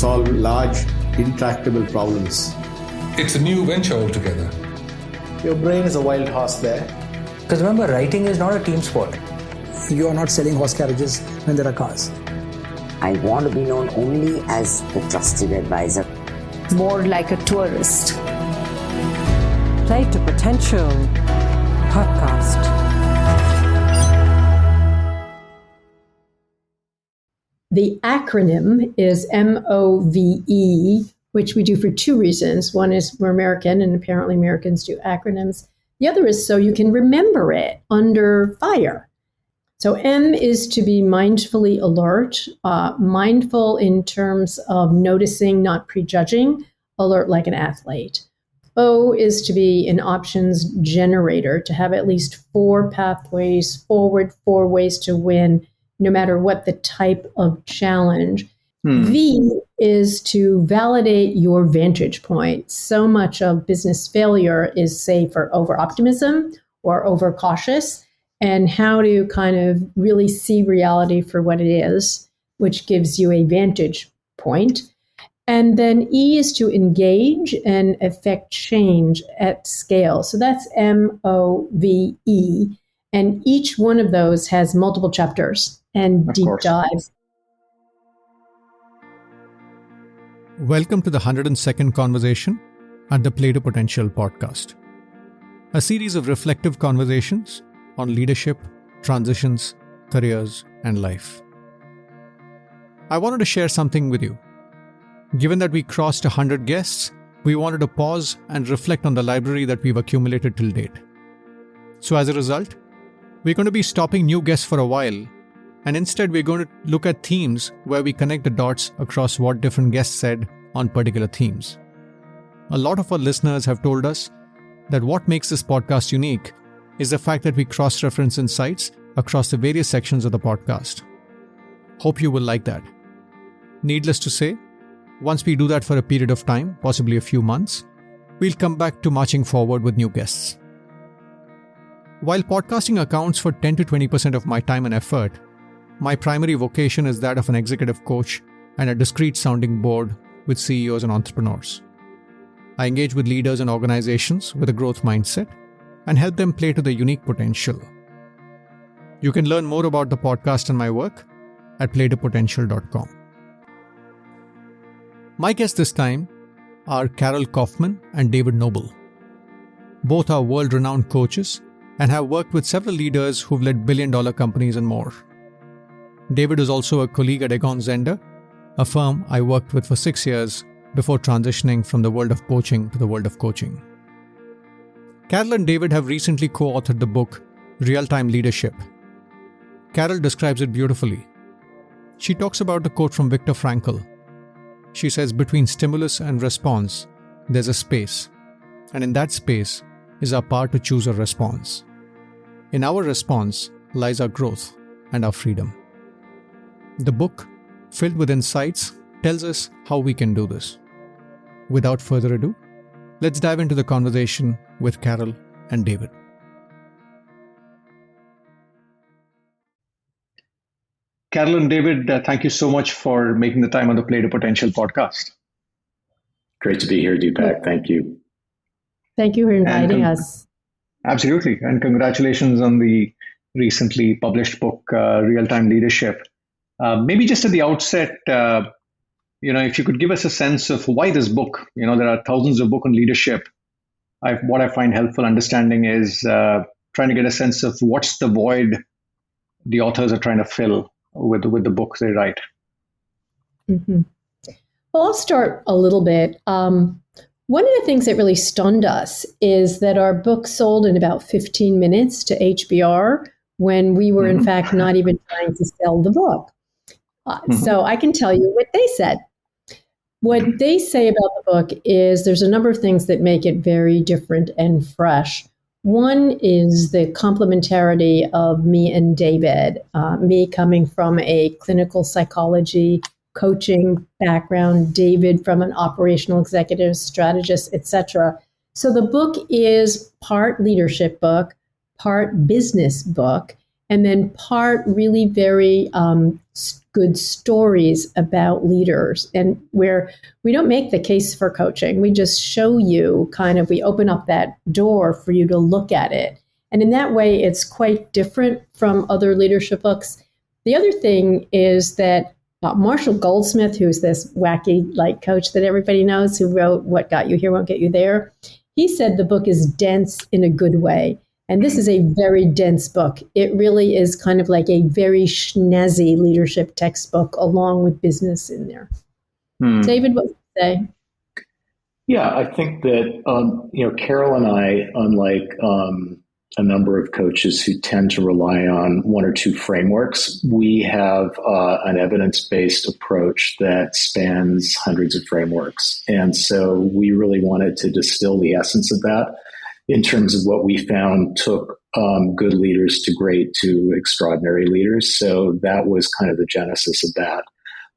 solve large, intractable problems. It's a new venture altogether. Your brain is a wild horse there. Because remember, writing is not a team sport. You are not selling horse carriages when there are cars. I want to be known only as the trusted advisor. More like a tourist. Play to Potential podcast. The acronym is MOVE, which we do for two reasons. One is we're American, and apparently Americans do acronyms. The other is so you can remember it under fire. So M is to be mindfully alert, mindful in terms of noticing, not prejudging, alert like an athlete. O is to be an options generator, to have at least 4 pathways forward, 4 ways to win, no matter what the type of challenge. V is to validate your vantage point. So much of business failure is, say, for over-optimism or over-cautious, and how to kind of really see reality for what it is, which gives you a vantage point. And then E is to engage and affect change at scale. So that's MOVE. And each one of those has multiple chapters and deep dives. Welcome to the 102nd conversation at the Play to Potential podcast, a series of reflective conversations on leadership, transitions, careers, and life. I wanted to share something with you. Given that we crossed 100 guests, we wanted to pause and reflect on the library that we've accumulated till date. So as a result, we're going to be stopping new guests for a while, and instead we're going to look at themes where we connect the dots across what different guests said on particular themes. A lot of our listeners have told us that what makes this podcast unique is the fact that we cross-reference insights across the various sections of the podcast. Hope you will like that. Needless to say, once we do that for a period of time, possibly a few months, we'll come back to marching forward with new guests. While podcasting accounts for 10 to 20% of my time and effort, my primary vocation is that of an executive coach and a discreet sounding board with CEOs and entrepreneurs. I engage with leaders and organizations with a growth mindset and help them play to their unique potential. You can learn more about the podcast and my work at playtopotential.com. My guests this time are Kaufman and David Noble. Both are world-renowned coaches and have worked with several leaders who've led billion-dollar companies and more. David is also a colleague at Egon Zehnder, a firm I worked with for 6 years before transitioning from the world of poaching to the world of coaching. Carol and David have recently co-authored the book Real-Time Leadership. Carol describes it beautifully. She talks about the quote from Viktor Frankl. She says, between stimulus and response, there's a space, and in that space is our power to choose a response. In our response lies our growth and our freedom. The book, filled with insights, tells us how we can do this. Without further ado, let's dive into the conversation with Carol and David. Carol and David, thank you so much for making the time on the Play to Potential podcast. Great to be here, Deepak. Thank you. Thank you for inviting us. Absolutely. And congratulations on the recently published book, Real-Time Leadership. Maybe just at the outset, if you could give us a sense of why this book. There are thousands of books on leadership. What I find helpful understanding is trying to get a sense of what's the void the authors are trying to fill with the books they write. Mm-hmm. Well, I'll start a little bit. One of the things that really stunned us is that our book sold in about 15 minutes to HBR when we were, in fact, not even trying to sell the book. So I can tell you what they said. What they say about the book is there's a number of things that make it very different and fresh. One is the complementarity of me and David, me coming from a clinical psychology coaching background, David from an operational executive strategist, etc. So the book is part leadership book, part business book, and then part really very good stories about leaders, and where we don't make the case for coaching. We just show you we open up that door for you to look at it. And in that way, it's quite different from other leadership books. The other thing is that Marshall Goldsmith, who's this wacky coach that everybody knows, who wrote What Got You Here Won't Get You There, he said the book is dense in a good way. And this is a very dense book. It really is kind of like a very schnazzy leadership textbook along with business in there. David, what would you say? Yeah, I think that, Carol and I, unlike a number of coaches who tend to rely on one or two frameworks, we have an evidence-based approach that spans hundreds of frameworks. And so we really wanted to distill the essence of that in terms of what we found took good leaders to great to extraordinary leaders. So that was kind of the genesis of that.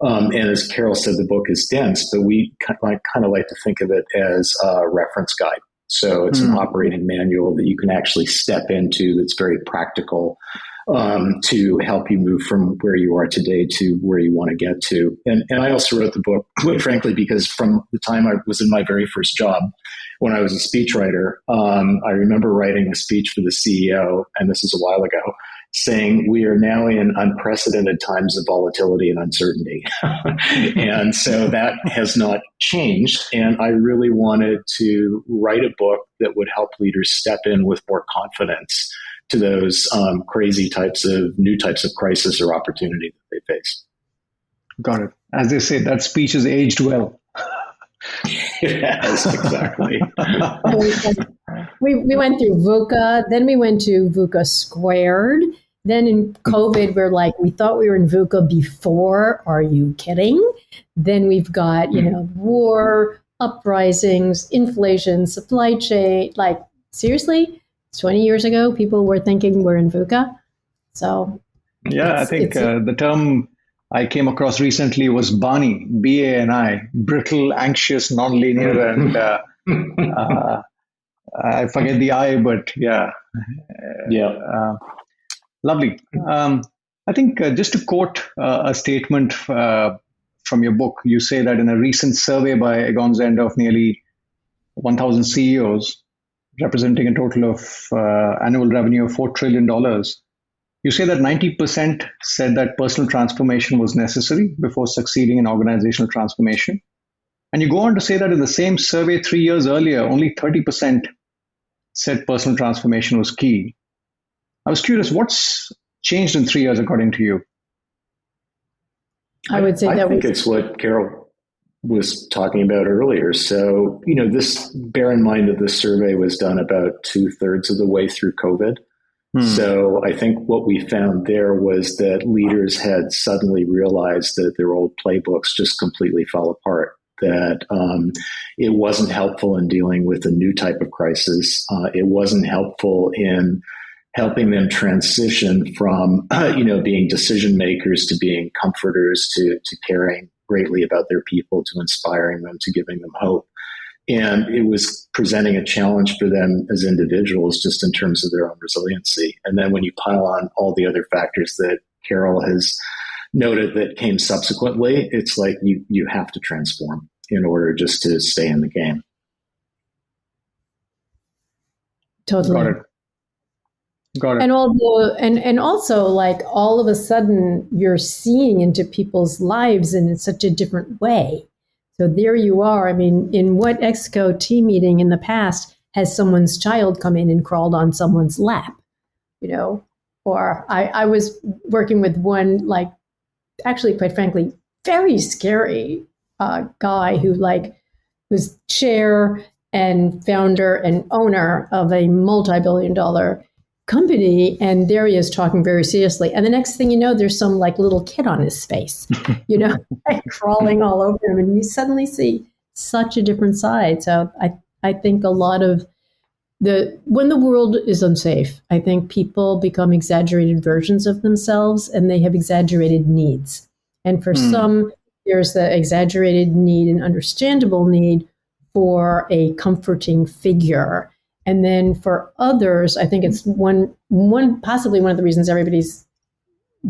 And as Carol said, the book is dense, but we kind of like to think of it as a reference guide. So it's an operating manual that you can actually step into that's very practical to help you move from where you are today to where you want to get to. And I also wrote the book, quite frankly, because from the time I was in my very first job, when I was a speechwriter, I remember writing a speech for the CEO, and this is a while ago, saying we are now in unprecedented times of volatility and uncertainty. And so that has not changed. And I really wanted to write a book that would help leaders step in with more confidence to those crazy new types of crisis or opportunity that they face. Got it. As they say, that speech has aged well. Yes, exactly. We went through VUCA, then we went to VUCA squared. Then in COVID, we're like, we thought we were in VUCA before. Are you kidding? Then we've got, war, uprisings, inflation, supply chain. Seriously, 20 years ago, people were thinking we're in VUCA. So yeah, I think the term I came across recently was BANI, B-A-N-I, brittle, anxious, nonlinear, and I forget the I, but yeah. Lovely. I think just to quote a statement from your book, you say that in a recent survey by Egon Zehnder of nearly 1,000 CEOs, representing a total of annual revenue of $4 trillion, you say that 90% said that personal transformation was necessary before succeeding in organizational transformation. And you go on to say that in the same survey 3 years earlier, only 30% said personal transformation was key. I was curious, what's changed in 3 years, according to you? I would say I think it's what Carol was talking about earlier. So, bear in mind that this survey was done about 2/3 of the way through COVID. So I think what we found there was that leaders had suddenly realized that their old playbooks just completely fell apart, that it wasn't helpful in dealing with a new type of crisis. It wasn't helpful in helping them transition from, being decision makers to being comforters, to caring greatly about their people, to inspiring them, to giving them hope. And it was presenting a challenge for them as individuals, just in terms of their own resiliency. And then when you pile on all the other factors that Carol has noted that came subsequently, it's like you have to transform in order just to stay in the game. Totally. Got it. And also all of a sudden you're seeing into people's lives in such a different way. So there you are. I mean, in what Exco team meeting in the past has someone's child come in and crawled on someone's lap, Or I was working with one, actually, quite frankly, very scary guy who was chair and founder and owner of a multi-billion-dollar company, and there he is talking very seriously. And the next thing you know, there's some little kid on his face, crawling all over him, and you suddenly see such a different side. So I think a lot of when the world is unsafe, I think people become exaggerated versions of themselves, and they have exaggerated needs. And for some, there's the exaggerated need and understandable need for a comforting figure. And then for others, I think it's possibly one of the reasons everybody's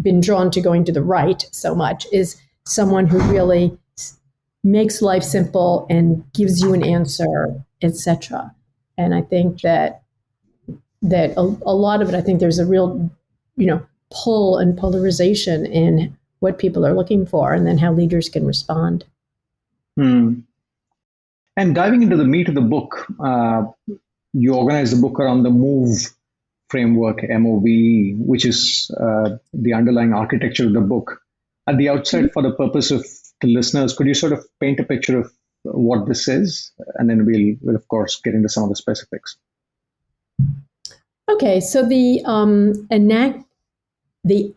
been drawn to going to the right so much is someone who really makes life simple and gives you an answer, etc. And I think that a lot of it, I think there's a real, pull and polarization in what people are looking for, and then how leaders can respond. And diving into the meat of the book, you organize the book around the MOVE framework, MOVE, which is the underlying architecture of the book. At the outset, for the purpose of the listeners, could you sort of paint a picture of what this is? And then we'll of course, get into some of the specifics. Okay, so the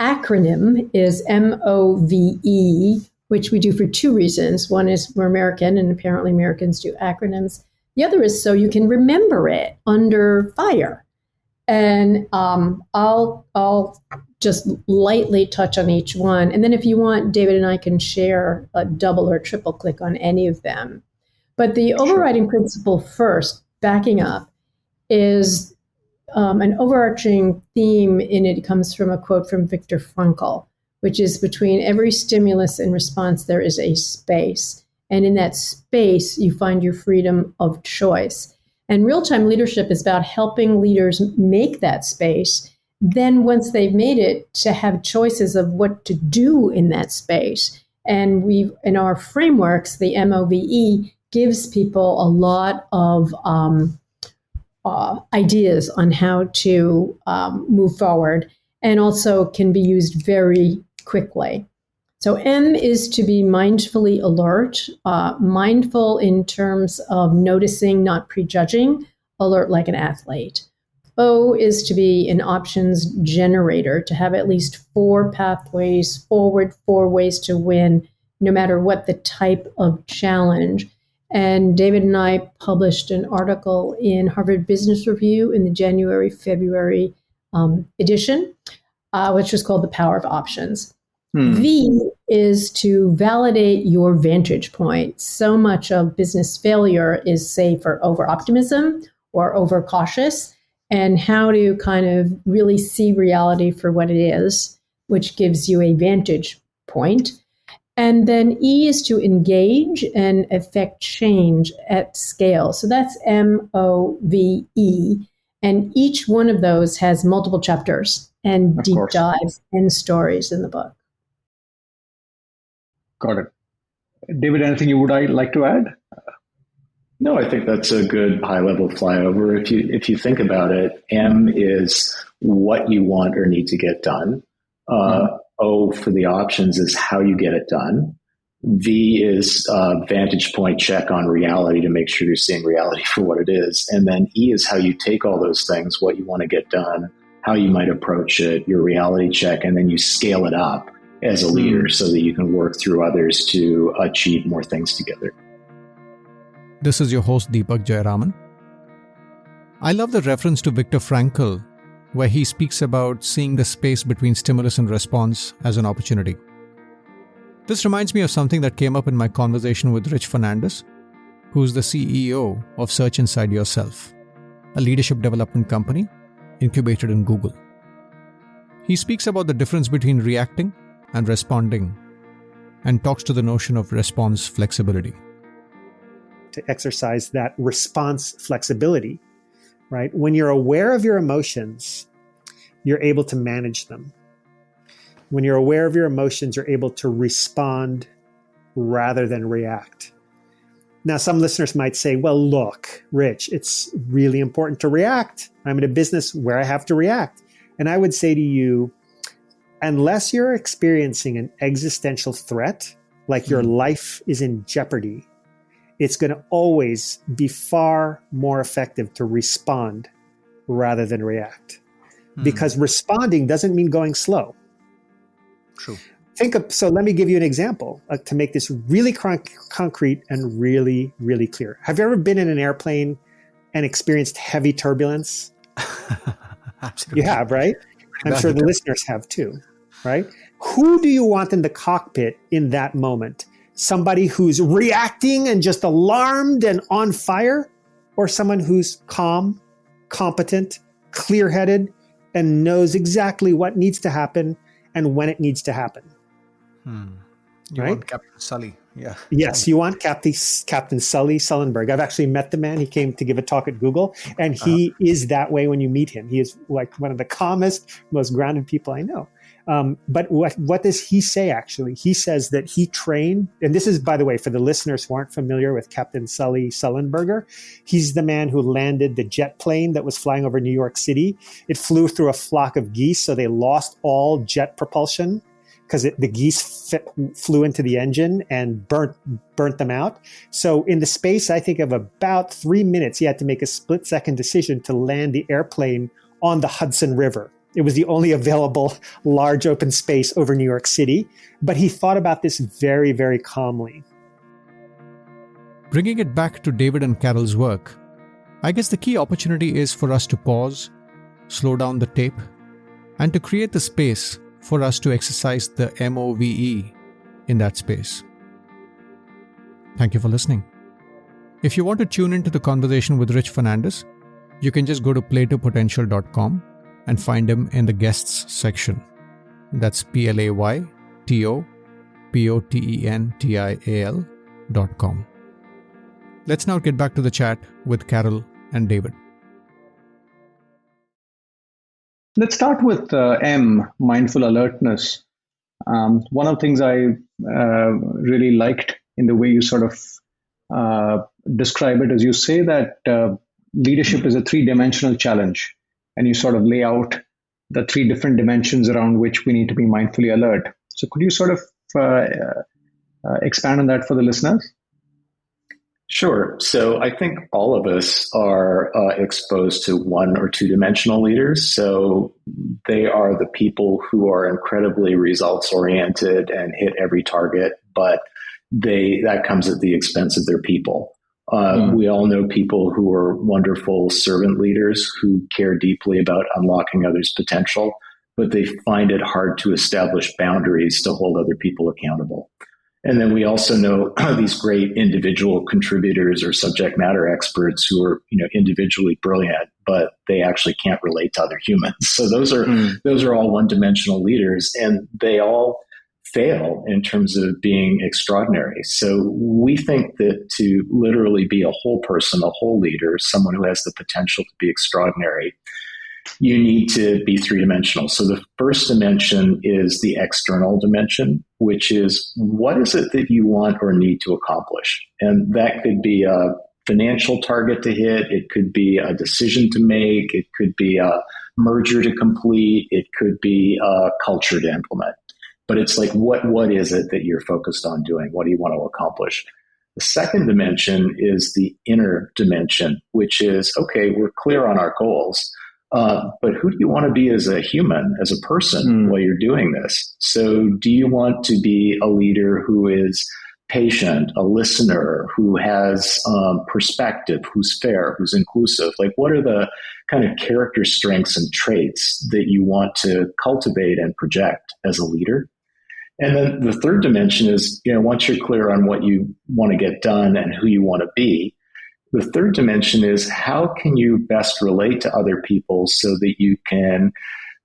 acronym is MOVE, which we do for two reasons. One is we're American, and apparently Americans do acronyms. The other is so you can remember it under fire. And I'll just lightly touch on each one. And then if you want, David and I can share a double or triple click on any of them. But the overriding principle first, backing up, is an overarching theme in it comes from a quote from Viktor Frankl, which is between every stimulus and response, there is a space. And in that space, you find your freedom of choice. And real-time leadership is about helping leaders make that space. Then once they've made it, to have choices of what to do in that space. And in our frameworks, the MOVE gives people a lot of ideas on how to move forward, and also can be used very quickly. So M is to be mindfully alert, mindful in terms of noticing, not prejudging, alert like an athlete. O is to be an options generator, to have at least 4 pathways forward, 4 ways to win, no matter what the type of challenge. And David and I published an article in Harvard Business Review in the January-February edition, which was called The Power of Options. V is to validate your vantage point. So much of business failure is, say, for over-optimism or over-cautious, and how to kind of really see reality for what it is, which gives you a vantage point. And then E is to engage and affect change at scale. So that's MOVE. And each one of those has multiple chapters and deep dives and stories in the book. Got it. David, anything you would like to add? No, I think that's a good high-level flyover. If you think about it, M is what you want or need to get done. O for the options is how you get it done. V is vantage point check on reality to make sure you're seeing reality for what it is. And then E is how you take all those things, what you want to get done, how you might approach it, your reality check, and then you scale it up as a leader so that you can work through others to achieve more things together. This is your host, Deepak Jayaraman. I love the reference to Viktor Frankl, where he speaks about seeing the space between stimulus and response as an opportunity. This reminds me of something that came up in my conversation with Rich Fernandez, who's the CEO of Search Inside Yourself, a leadership development company incubated in Google. He speaks about the difference between reacting and responding, and talks to the notion of response flexibility. To exercise that response flexibility, right? When you're aware of your emotions, you're able to manage them. When you're aware of your emotions, you're able to respond rather than react. Now, some listeners might say, well, look, Rich, it's really important to react. I'm in a business where I have to react. And I would say to you, unless you're experiencing an existential threat, like your life is in jeopardy, it's going to always be far more effective to respond rather than react. Because responding doesn't mean going slow. True. So let me give you an example to make this really concrete and really, really clear. Have you ever been in an airplane and experienced heavy turbulence? Absolutely. You have, right? I'm sure the listeners have too, right? Who do you want in the cockpit in that moment? Somebody who's reacting and just alarmed and on fire, or someone who's calm, competent, clear-headed, and knows exactly what needs to happen and when it needs to happen. You Right? want Captain Sully. Yeah. Yes, you want Captain Sully Sullenberg. I've actually met the man. He came to give a talk at Google, and he is that way when you meet him. He is like one of the calmest, most grounded people I know. But what does he say, actually? He says that he trained, and this is, by the way, for the listeners who aren't familiar with Captain Sully Sullenberger, he's the man who landed the jet plane that was flying over New York City. It flew through a flock of geese, so they lost all jet propulsion because the geese flew into the engine and burnt them out. So in the space, I think, of about 3 minutes, he had to make a split-second decision to land the airplane on the Hudson River. It was the only available large open space over New York City. But he thought about this very, very calmly. Bringing it back to David and Carol's work, I guess the key opportunity is for us to pause, slow down the tape, and to create the space for us to exercise the MOVE in that space. Thank you for listening. If you want to tune into the conversation with Rich Fernandez, you can just go to playtopotential.com and find him in the guests section. That's PLAYTOPOTENTIAL.com. Let's now get back to the chat with Carol and David. Let's start with M, mindful alertness. One of the things I really liked in the way you sort of describe it is you say that leadership is a three-dimensional challenge, and you sort of lay out the three different dimensions around which we need to be mindfully alert. So could you sort of expand on that for the listeners? Sure. So I think all of us are exposed to one or two dimensional leaders. So they are the people who are incredibly results oriented and hit every target, but that comes at the expense of their people. We all know people who are wonderful servant leaders who care deeply about unlocking others' potential, but they find it hard to establish boundaries to hold other people accountable. And then we also know these great individual contributors or subject matter experts who are, individually brilliant, but they actually can't relate to other humans. So those are all one-dimensional leaders, and they all fail in terms of being extraordinary. So we think that to literally be a whole person, a whole leader, someone who has the potential to be extraordinary, you need to be three-dimensional. So the first dimension is the external dimension, which is what is it that you want or need to accomplish? And that could be a financial target to hit. It could be a decision to make. It could be a merger to complete. It could be a culture to implement. But it's like, what is it that you're focused on doing? What do you want to accomplish? The second dimension is the inner dimension, which is, okay, we're clear on our goals. But who do you want to be as a human, as a person while you're doing this? So do you want to be a leader who is patient, a listener, who has perspective, who's fair, who's inclusive? Like, what are the kind of character strengths and traits that you want to cultivate and project as a leader? And then the third dimension is, once you're clear on what you want to get done and who you want to be, the third dimension is how can you best relate to other people so that you can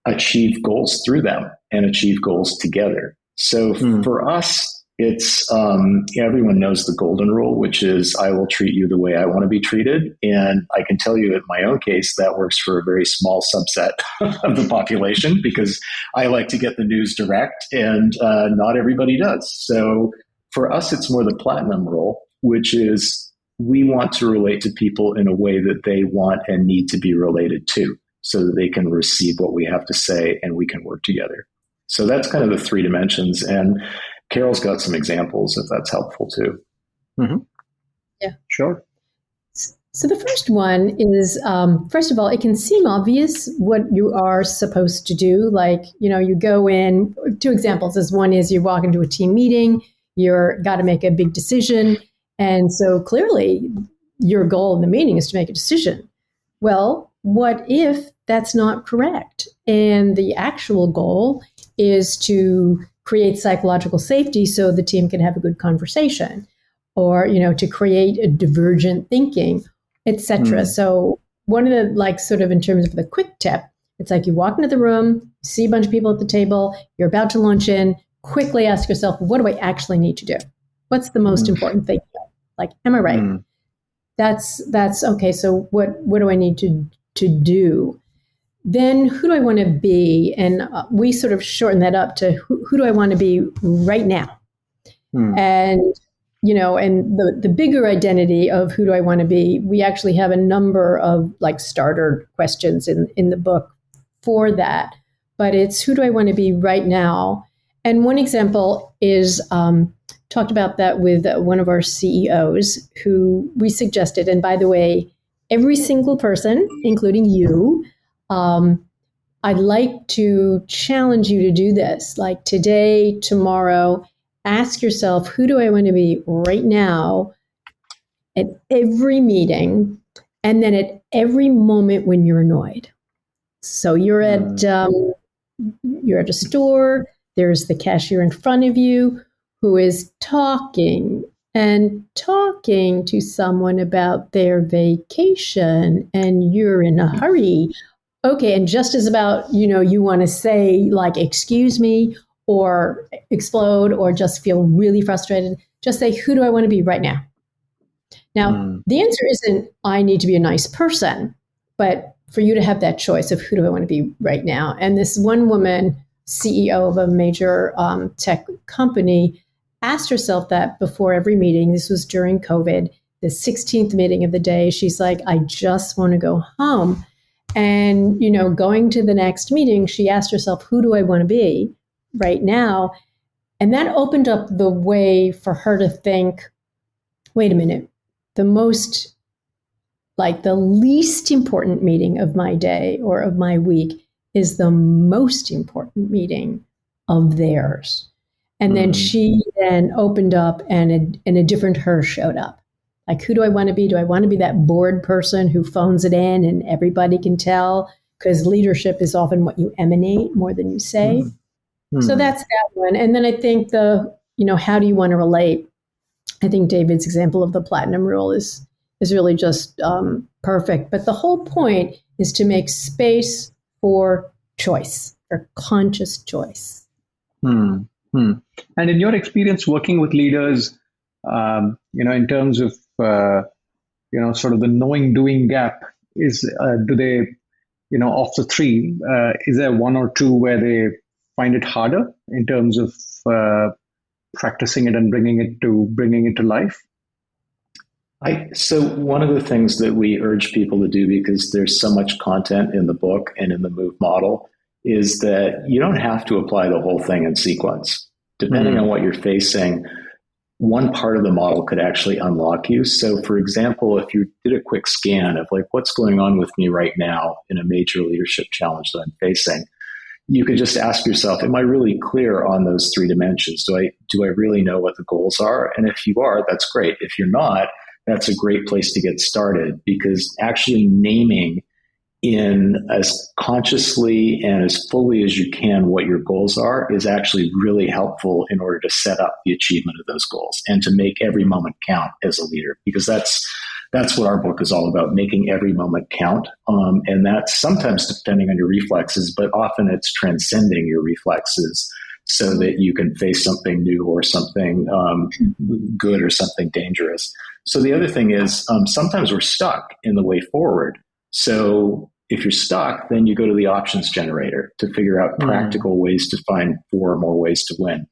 achieve goals through them and achieve goals together. So for us, it's everyone knows the golden rule, which is I will treat you the way I want to be treated. And I can tell you in my own case, that works for a very small subset of the population because I like to get the news direct and not everybody does. So for us, it's more the platinum rule, which is we want to relate to people in a way that they want and need to be related to so that they can receive what we have to say and we can work together. So that's kind of the three dimensions. And Carol's got some examples if that's helpful too. Yeah. Sure. So the first one is, first of all, it can seem obvious what you are supposed to do. Like, you go in, two examples is one is you walk into a team meeting, you're got to make a big decision. And so clearly your goal in the meeting is to make a decision. Well, what if that's not correct? And the actual goal is to create psychological safety so the team can have a good conversation or, to create a divergent thinking, etc. So one of the, sort of in terms of the quick tip, It's like you walk into the room, see a bunch of people at the table, you're about to launch in, quickly ask yourself, what do I actually need to do? What's the most important thing? Like, am I right? That's okay. So what do I need to do? Then who do I want to be? And we sort of shorten that up to who do I want to be right now? And, and the bigger identity of who do I want to be, we actually have a number of like starter questions in the book for that. But it's who do I want to be right now? And one example is talked about that with one of our CEOs who we suggested. And by the way, every single person, including you, I'd like to challenge you to do this. Like today, tomorrow, ask yourself, who do I want to be right now at every meeting and then at every moment when you're annoyed? So you're at a store, there's the cashier in front of you who is talking to someone about their vacation and you're in a hurry. Okay, and just as about, you want to say like, excuse me, or explode, or just feel really frustrated, just say, who do I want to be right now? Now, the answer isn't, I need to be a nice person, but for you to have that choice of who do I want to be right now. And this one woman, CEO of a major tech company, asked herself that before every meeting. This was during COVID, the 16th meeting of the day. She's like, I just want to go home. And, going to the next meeting, she asked herself, who do I want to be right now? And that opened up the way for her to think, wait a minute, the least important meeting of my day or of my week is the most important meeting of theirs. And then she opened up and a different her showed up. Like, who do I want to be? Do I want to be that bored person who phones it in and everybody can tell? Because leadership is often what you emanate more than you say. So that's that one. And then I think how do you want to relate? I think David's example of the platinum rule is really just perfect. But the whole point is to make space for choice, for conscious choice. And in your experience working with leaders, in terms of, sort of the knowing-doing gap, do they, of the three, is there one or two where they find it harder in terms of practicing it and bringing it to life? So one of the things that we urge people to do, because there's so much content in the book and in the MOVE model, is that you don't have to apply the whole thing in sequence. Depending on what you're facing, one part of the model could actually unlock you. So for example, if you did a quick scan of like, what's going on with me right now in a major leadership challenge that I'm facing, you could just ask yourself, am I really clear on those three dimensions? Do I really know what the goals are? And if you are, that's great. If you're not, that's a great place to get started, because actually naming in as consciously and as fully as you can what your goals are is actually really helpful in order to set up the achievement of those goals and to make every moment count as a leader, because that's what our book is all about, making every moment count. And that's sometimes depending on your reflexes, but often it's transcending your reflexes so that you can face something new or something good or something dangerous. So the other thing is sometimes we're stuck in the way forward. So if you're stuck, then you go to the options generator to figure out practical ways to find 4 or more ways to win.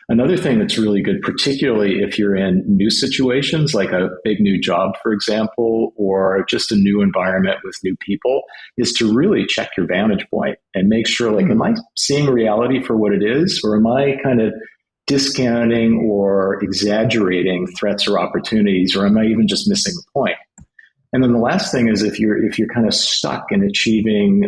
Another thing that's really good, particularly if you're in new situations, like a big new job, for example, or just a new environment with new people, is to really check your vantage point and make sure, like, am I seeing reality for what it is, or am I kind of discounting or exaggerating threats or opportunities, or am I even just missing the point? And then the last thing is if you're kind of stuck in achieving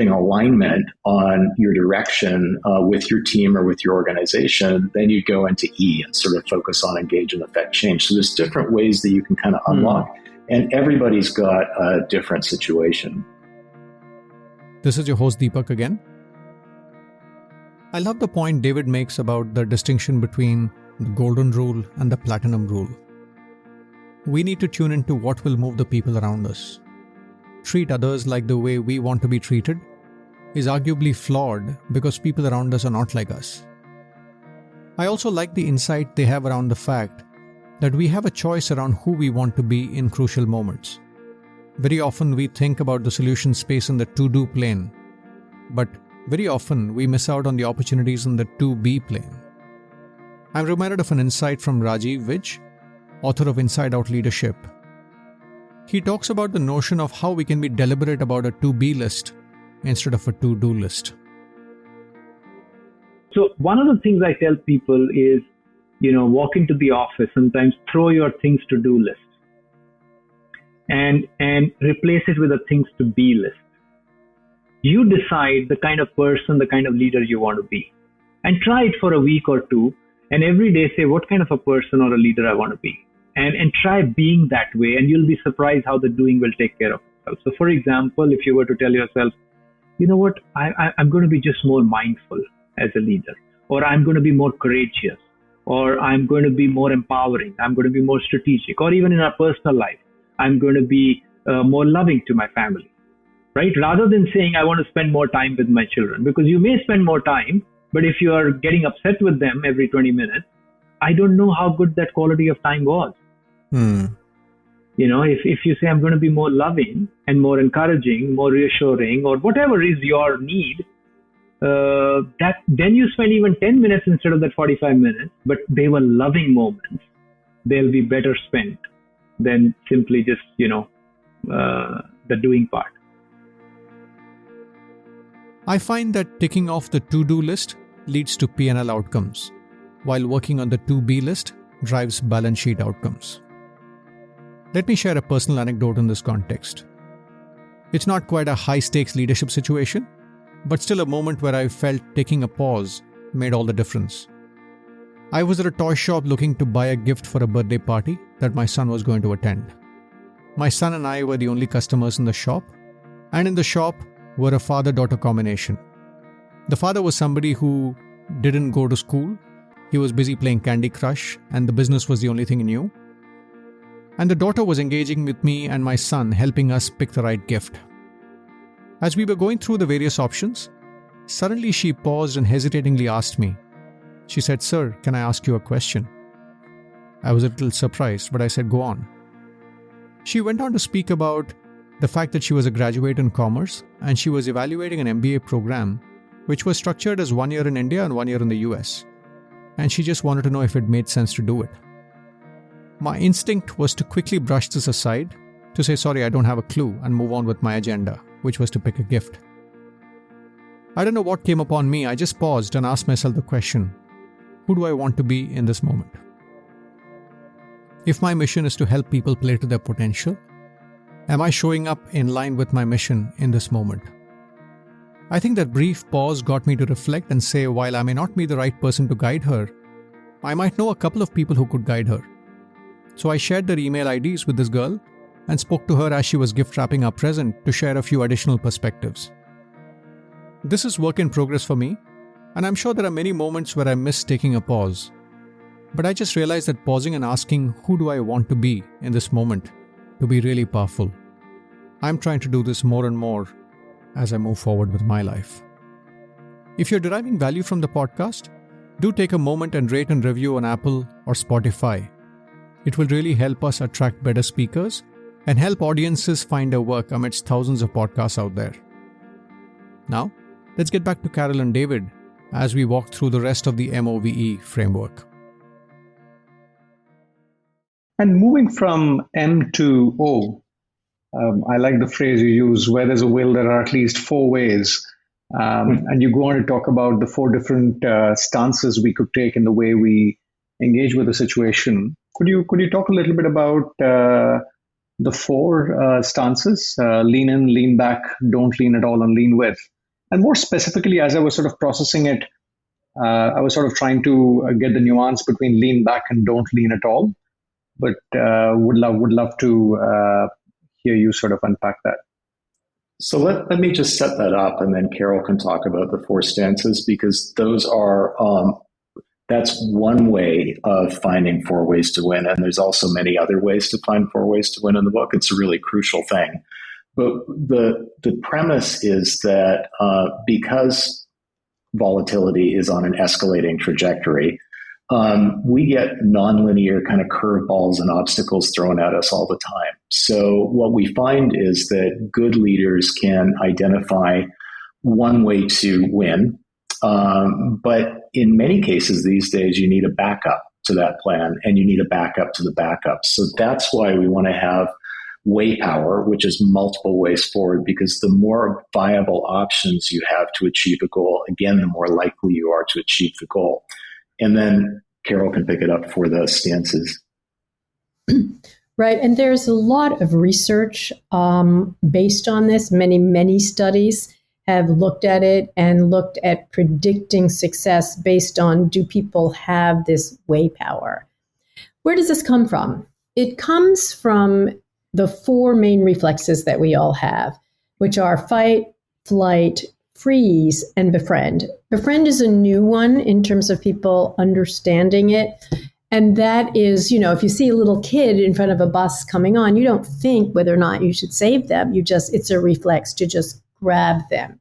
alignment on your direction with your team or with your organization, then you go into E and sort of focus on engage and affect change. So there's different ways that you can kind of unlock, and everybody's got a different situation. This is your host Deepak again. I love the point David makes about the distinction between the golden rule and the platinum rule. We need to tune into what will move the people around us. treat others like the way we want to be treated is arguably flawed because people around us are not like us. I also like the insight they have around the fact that we have a choice around who we want to be in crucial moments. Very often we think about the solution space in the to-do plane, but very often we miss out on the opportunities in the to-be plane. I'm reminded of an insight from Rajiv Vij, author of Inside Out Leadership. He talks about the notion of how we can be deliberate about a to-be list instead of a to-do list. So one of the things I tell people is, walk into the office, sometimes throw your things to do list and replace it with a things to be list. You decide the kind of person, the kind of leader you want to be, and try it for a week or two, and every day say, what kind of a person or a leader I want to be, and try being that way, and you'll be surprised how the doing will take care of itself. So for example, if you were to tell yourself, you know what, I'm going to be just more mindful as a leader, or I'm going to be more courageous, or I'm going to be more empowering, I'm going to be more strategic, or even in our personal life, I'm going to be more loving to my family, right? Rather than saying, I want to spend more time with my children, because you may spend more time, but if you are getting upset with them every 20 minutes, I don't know how good that quality of time was. If you say, I'm going to be more loving and more encouraging, more reassuring, or whatever is your need, then you spend even 10 minutes instead of that 45 minutes, but they were loving moments. They'll be better spent than simply just, the doing part. I find that ticking off the to-do list leads to P&L outcomes, while working on the to-be list drives balance sheet outcomes. Let me share a personal anecdote in this context. It's not quite a high-stakes leadership situation, but still a moment where I felt taking a pause made all the difference. I was at a toy shop looking to buy a gift for a birthday party that my son was going to attend. My son and I were the only customers in the shop, and in the shop were a father-daughter combination. The father was somebody who didn't go to school, he was busy playing Candy Crush, and the business was the only thing he knew. And the daughter was engaging with me and my son, helping us pick the right gift. As we were going through the various options, suddenly she paused and hesitatingly asked me. She said, "Sir, can I ask you a question?" I was a little surprised, but I said, "Go on." She went on to speak about the fact that she was a graduate in commerce and she was evaluating an MBA program which was structured as 1 year in India and 1 year in the US. And she just wanted to know if it made sense to do it. My instinct was to quickly brush this aside, to say, sorry, I don't have a clue, and move on with my agenda, which was to pick a gift. I don't know what came upon me. I just paused and asked myself the question, who do I want to be in this moment? If my mission is to help people play to their potential, am I showing up in line with my mission in this moment? I think that brief pause got me to reflect and say, while I may not be the right person to guide her, I might know a couple of people who could guide her. So I shared their email IDs with this girl and spoke to her as she was gift wrapping our present to share a few additional perspectives. This is work in progress for me, and I'm sure there are many moments where I miss taking a pause. But I just realized that pausing and asking, who do I want to be in this moment, to be really powerful. I'm trying to do this more and more as I move forward with my life. If you're deriving value from the podcast, do take a moment and rate and review on Apple or Spotify. It will really help us attract better speakers and help audiences find our work amidst thousands of podcasts out there. Now, let's get back to Carol and David as we walk through the rest of the MOVE framework. And moving from M to O, I like the phrase you use, where there's a will, there are at least 4 ways. And you go on to talk about the 4 different stances we could take in the way we engage with a situation. Could you talk a little bit about the 4 stances? Lean in, lean back, don't lean at all, and lean with. And more specifically, as I was sort of processing it, I was sort of trying to get the nuance between lean back and don't lean at all. But would love to hear you sort of unpack that. So let me just set that up, and then Carol can talk about the 4 stances, because those are that's one way of finding 4 ways to win, and there's also many other ways to find 4 ways to win in the book. It's a really crucial thing. But the premise is that because volatility is on an escalating trajectory, we get nonlinear kind of curveballs and obstacles thrown at us all the time. So what we find is that good leaders can identify one way to win. But in many cases these days, you need a backup to that plan, and you need a backup to the backup. So that's why we want to have way power, which is multiple ways forward, because the more viable options you have to achieve a goal, again, the more likely you are to achieve the goal. And then Carol can pick it up for the stances. Right. And there's a lot of research based on this. Many studies have looked at it and looked at predicting success based on, do people have this way power? Where does this come from? It comes from the four main reflexes that we all have, which are fight, flight, freeze, and befriend. Befriend is a new one in terms of people understanding it. And that is, if you see a little kid in front of a bus coming on, you don't think whether or not you should save them. It's a reflex to just grab them.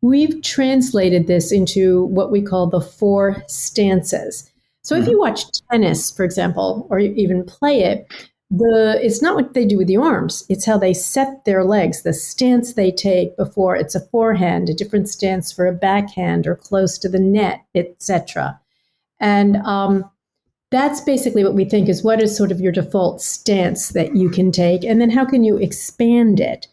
We've translated this into what we call the four stances. So if you watch tennis, for example, or even play it, it's not what they do with the arms. It's how they set their legs, the stance they take before it's a forehand, a different stance for a backhand or close to the net, etc. And that's basically what we think is what is sort of your default stance that you can take, and then how can you expand it?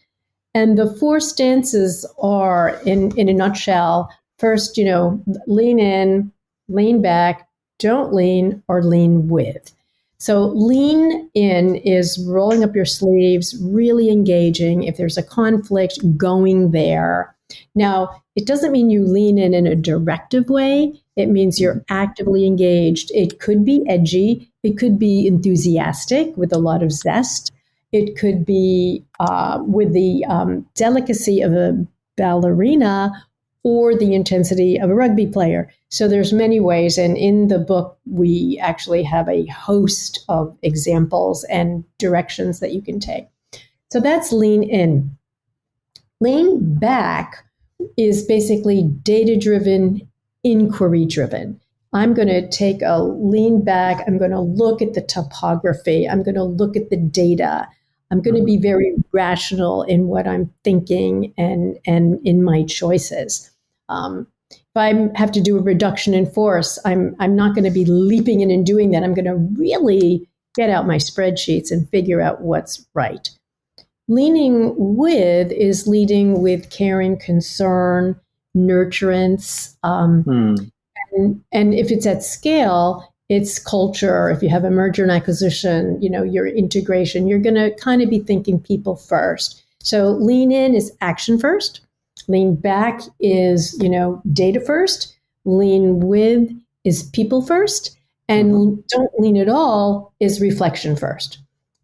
And the four stances are, in a nutshell, first, lean in, lean back, don't lean, or lean with. So lean in is rolling up your sleeves, really engaging. If there's a conflict, going there. Now, it doesn't mean you lean in a directive way. It means you're actively engaged. It could be edgy. It could be enthusiastic with a lot of zest. It could be with the delicacy of a ballerina or the intensity of a rugby player. So there's many ways. And in the book, we actually have a host of examples and directions that you can take. So that's lean in. Lean back is basically data-driven, inquiry-driven. I'm going to take a lean back. I'm going to look at the topography. I'm going to look at the data. I'm going to be very rational in what I'm thinking and in my choices. If I have to do a reduction in force, I'm not going to be leaping in and doing that. I'm going to really get out my spreadsheets and figure out what's right. Leaning with is leading with caring, concern, nurturance. And if it's at scale, it's culture. If you have a merger and acquisition, your integration, you're going to kind of be thinking people first. So lean in is action first. Lean back is, data first. Lean with is people first. And don't lean at all is reflection first.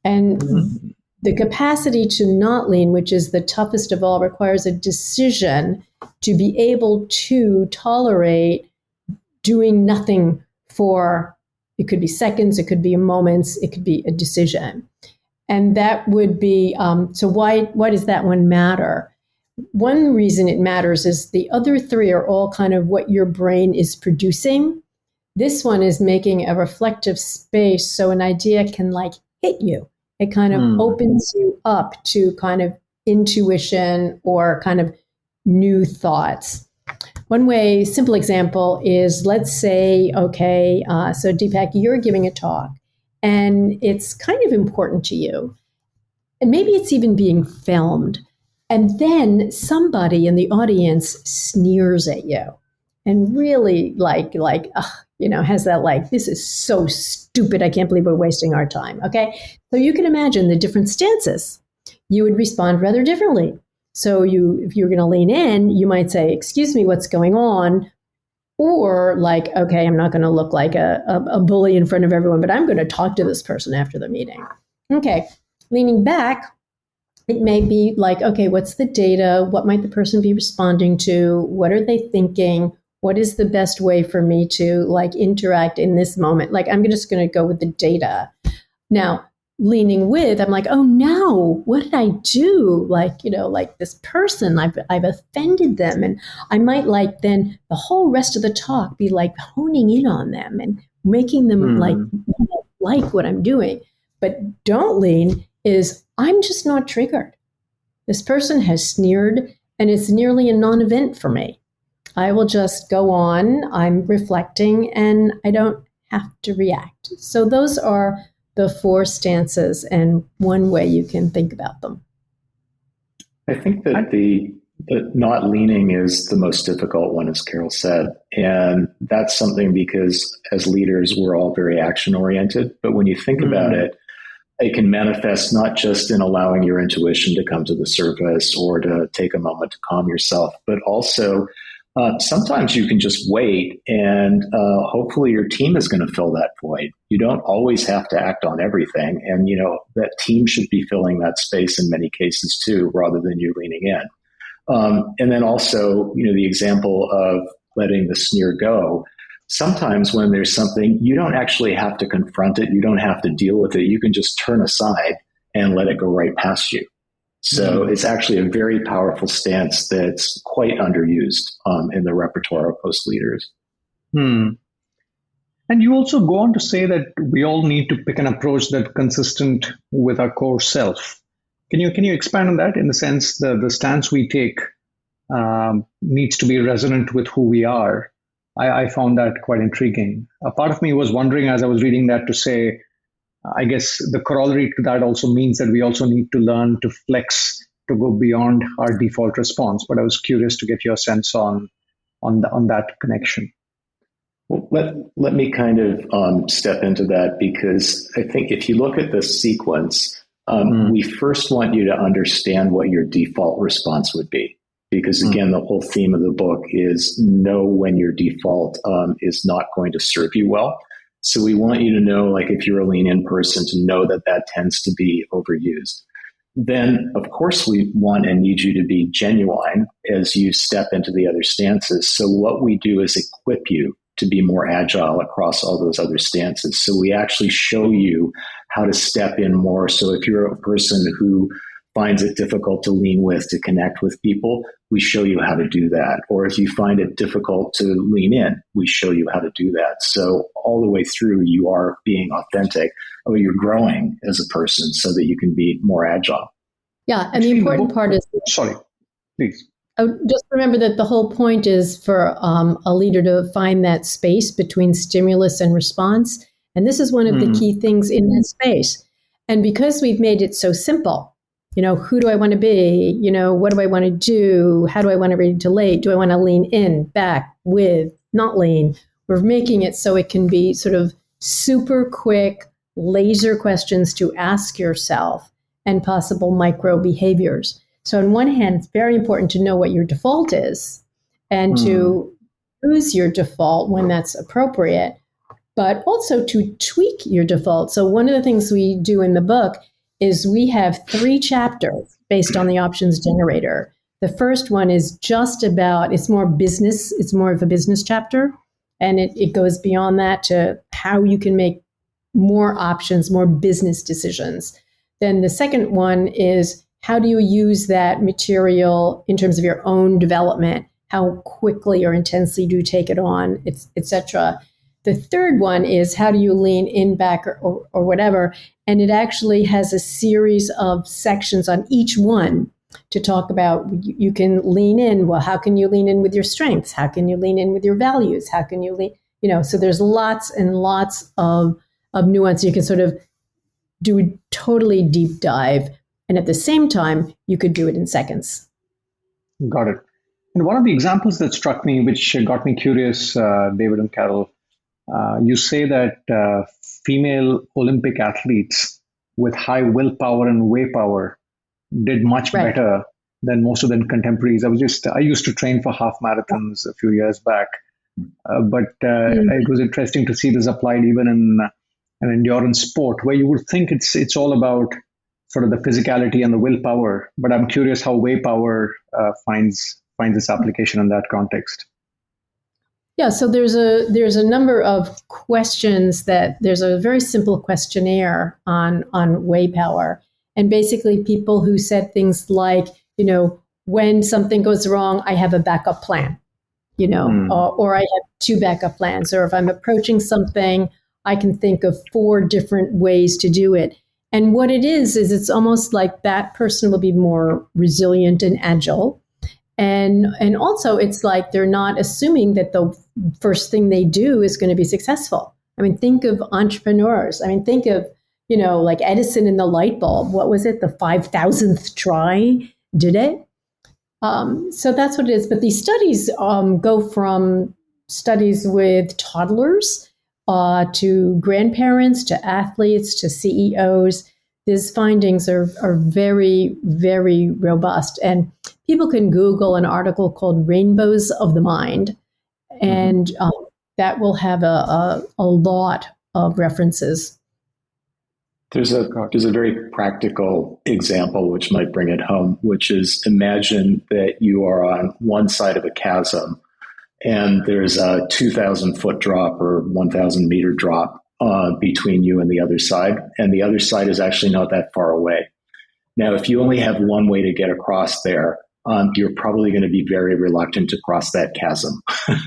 And the capacity to not lean, which is the toughest of all, requires a decision to be able to tolerate doing nothing for, it could be seconds, it could be moments, it could be a decision. And that would be, so why does that one matter? One reason it matters is the other three are all kind of what your brain is producing. This one is making a reflective space so an idea can hit you. It kind of opens you up to kind of intuition or kind of new thoughts. One way, simple example is, let's say, okay, so Deepak, you're giving a talk and it's kind of important to you. And maybe it's even being filmed. And then somebody in the audience sneers at you and really has that this is so stupid. I can't believe we're wasting our time. Okay. So you can imagine the different stances. You would respond rather differently. So if you're going to lean in, you might say, excuse me, what's going on? Or okay, I'm not going to look like a bully in front of everyone, but I'm going to talk to this person after the meeting. Okay. Leaning back, it may be okay, what's the data? What might the person be responding to? What are they thinking? What is the best way for me to interact in this moment? I'm just going to go with the data. Now, leaning with, I'm like, oh no, what did I do? Like, like this person, I've offended them. And I might like then the whole rest of the talk be like honing in on them and making them like what I'm doing. But don't lean is I'm just not triggered. This person has sneered and it's nearly a non-event for me. I will just go on, I'm reflecting, and I don't have to react. So those are the 4 stances and one way you can think about them. I think that the not leaning is the most difficult one, as Carol said. And that's something because as leaders, we're all very action oriented. But when you think about it, it can manifest not just in allowing your intuition to come to the surface or to take a moment to calm yourself, but also sometimes you can just wait and hopefully your team is going to fill that void. You don't always have to act on everything. And, that team should be filling that space in many cases too, rather than you leaning in. And then also, the example of letting the sneer go. Sometimes when there's something, you don't actually have to confront it. You don't have to deal with it. You can just turn aside and let it go right past you. So it's actually a very powerful stance that's quite underused in the repertoire of host leaders. And you also go on to say that we all need to pick an approach that's consistent with our core self. Can you expand on that in the sense that the stance we take needs to be resonant with who we are? I found that quite intriguing. A part of me was wondering as I was reading that to say, I guess the corollary to that also means that we also need to learn to flex to go beyond our default response. But I was curious to get your sense on that connection. Well, let me kind of step into that, because I think if you look at the sequence, we first want you to understand what your default response would be. Because again, the whole theme of the book is know when your default is not going to serve you well. So we want you to know, like if you're a lean-in person, to know that tends to be overused. Then, of course, we want and need you to be genuine as you step into the other stances. So what we do is equip you to be more agile across all those other stances. So we actually show you how to step in more. So if you're a person who finds it difficult to lean with, to connect with people, we show you how to do that. Or if you find it difficult to lean in, we show you how to do that. So all the way through, you are being authentic, or you're growing as a person so that you can be more agile. Yeah, and the important part is... Sorry, please. Just remember that the whole point is for a leader to find that space between stimulus and response. And this is one of the key things in that space. And because we've made it so simple, who do I want to be? What do I want to do? How do I want to relate? Do I want to lean in, back, with, not lean? We're making it so it can be sort of super quick, laser questions to ask yourself and possible micro behaviors. So on one hand, it's very important to know what your default is and to use your default when that's appropriate, but also to tweak your default. So one of the things we do in the book is we have 3 chapters based on the options generator. The first one is just about, it's more business, it's more of a business chapter, and it goes beyond that to how you can make more options, more business decisions. Then the second one is how do you use that material in terms of your own development? How quickly or intensely do you take it on, et cetera. The third one is how do you lean in, back, or whatever. And it actually has a series of sections on each one to talk about. You can lean in. Well, how can you lean in with your strengths? How can you lean in with your values? How can you lean, so there's lots and lots of nuance. You can sort of do a totally deep dive. And at the same time, you could do it in seconds. Got it. And one of the examples that struck me, which got me curious, David and Carol, you say that female Olympic athletes with high willpower and way power did much better than most of their contemporaries. I used to train for half marathons a few years back, but it was interesting to see this applied even in an endurance sport where you would think it's all about sort of the physicality and the willpower. But I'm curious how way power finds its application in that context. Yeah, so there's a number of questions there's a very simple questionnaire on way power. And basically people who said things like, when something goes wrong, I have a backup plan, or I have 2 backup plans, or if I'm approaching something, I can think of 4 different ways to do it. And what it is it's almost like that person will be more resilient and agile. And also it's like they're not assuming that the first thing they do is going to be successful. I mean, think of entrepreneurs. I mean, think of, like Edison and the light bulb. What was it? The 5,000th try did it. So that's what it is. But these studies go from studies with toddlers to grandparents, to athletes, to CEOs. These findings are very, very robust. And people can Google an article called Rainbows of the Mind, and that will have a lot of references. There's a very practical example which might bring it home, which is imagine that you are on one side of a chasm and there's a 2,000 foot drop or 1,000 meter drop between you and the other side. And the other side is actually not that far away. Now, if you only have one way to get across there, you're probably going to be very reluctant to cross that chasm.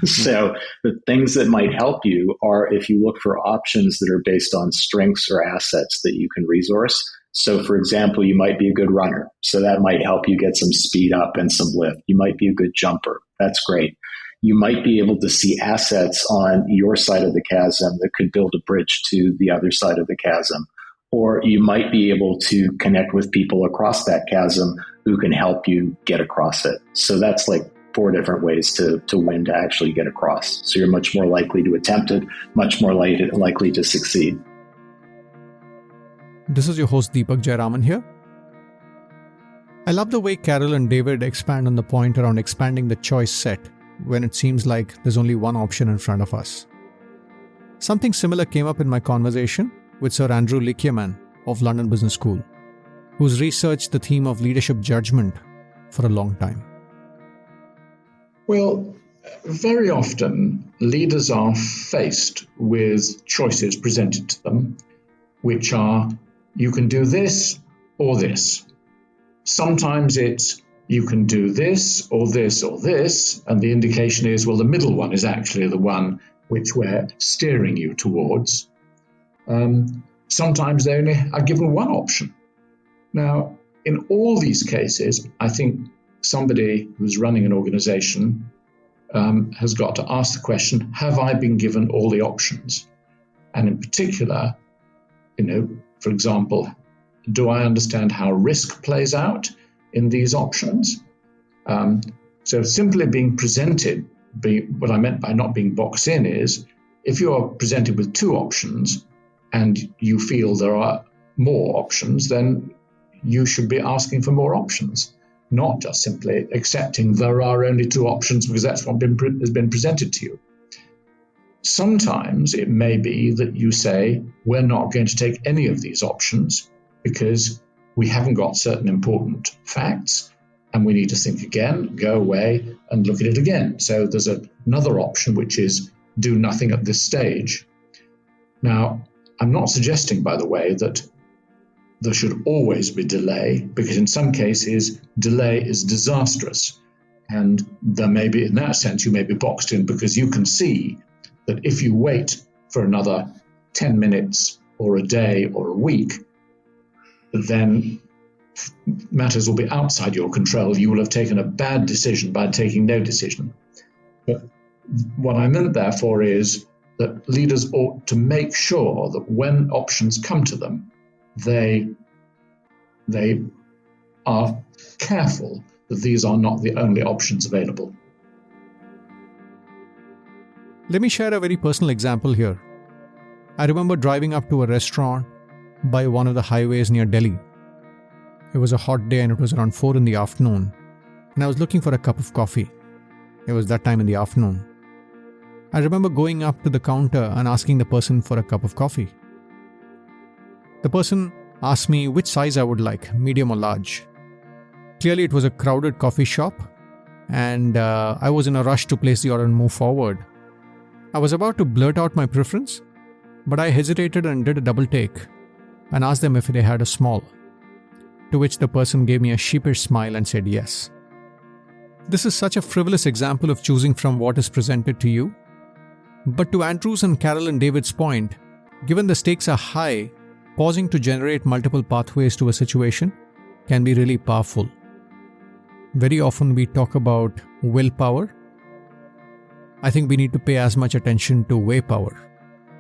So the things that might help you are if you look for options that are based on strengths or assets that you can resource. So for example, you might be a good runner. So that might help you get some speed up and some lift. You might be a good jumper. That's great. You might be able to see assets on your side of the chasm that could build a bridge to the other side of the chasm. Or you might be able to connect with people across that chasm who can help you get across it. So that's like 4 different ways to win, to actually get across. So you're much more likely to attempt it, much more likely to succeed. This is your host Deepak Jayaraman here. I love the way Carol and David expand on the point around expanding the choice set when it seems like there's only one option in front of us. Something similar came up in my conversation with Sir Andrew Lickierman of London Business School, who's researched the theme of leadership judgment for a long time. Well, very often leaders are faced with choices presented to them, which are, you can do this or this. Sometimes it's, you can do this or this or this, and the indication is, well, the middle one is actually the one which we're steering you towards. Sometimes they only are given one option. Now, in all these cases, I think somebody who's running an organization has got to ask the question, have I been given all the options? And in particular, for example, do I understand how risk plays out in these options? So simply being presented, what I meant by not being boxed in is, if you are presented with 2 options and you feel there are more options, then you should be asking for more options, not just simply accepting there are only 2 options because that's what has been presented to you. Sometimes it may be that you say, we're not going to take any of these options because we haven't got certain important facts and we need to think again, go away and look at it again. So there's another option, which is do nothing at this stage. Now, I'm not suggesting, by the way, that there should always be delay, because in some cases, delay is disastrous. And there may be, in that sense, you may be boxed in because you can see that if you wait for another 10 minutes or a day or a week, then matters will be outside your control. You will have taken a bad decision by taking no decision. But what I meant, therefore, is that leaders ought to make sure that when options come to them, they are careful that these are not the only options available. Let me share a very personal example here. I remember driving up to a restaurant by one of the highways near Delhi. It was a hot day and it was around 4 in the afternoon, and I was looking for a cup of coffee. It was that time in the afternoon. I remember going up to the counter and asking the person for a cup of coffee. The person asked me which size I would like, medium or large. Clearly it was a crowded coffee shop, and I was in a rush to place the order and move forward. I was about to blurt out my preference, but I hesitated and did a double take and asked them if they had a small, to which the person gave me a sheepish smile and said yes. This is such a frivolous example of choosing from what is presented to you. But to Andrew's and Carol and David's point, given the stakes are high, pausing to generate multiple pathways to a situation can be really powerful. Very often we talk about willpower. I think we need to pay as much attention to way power.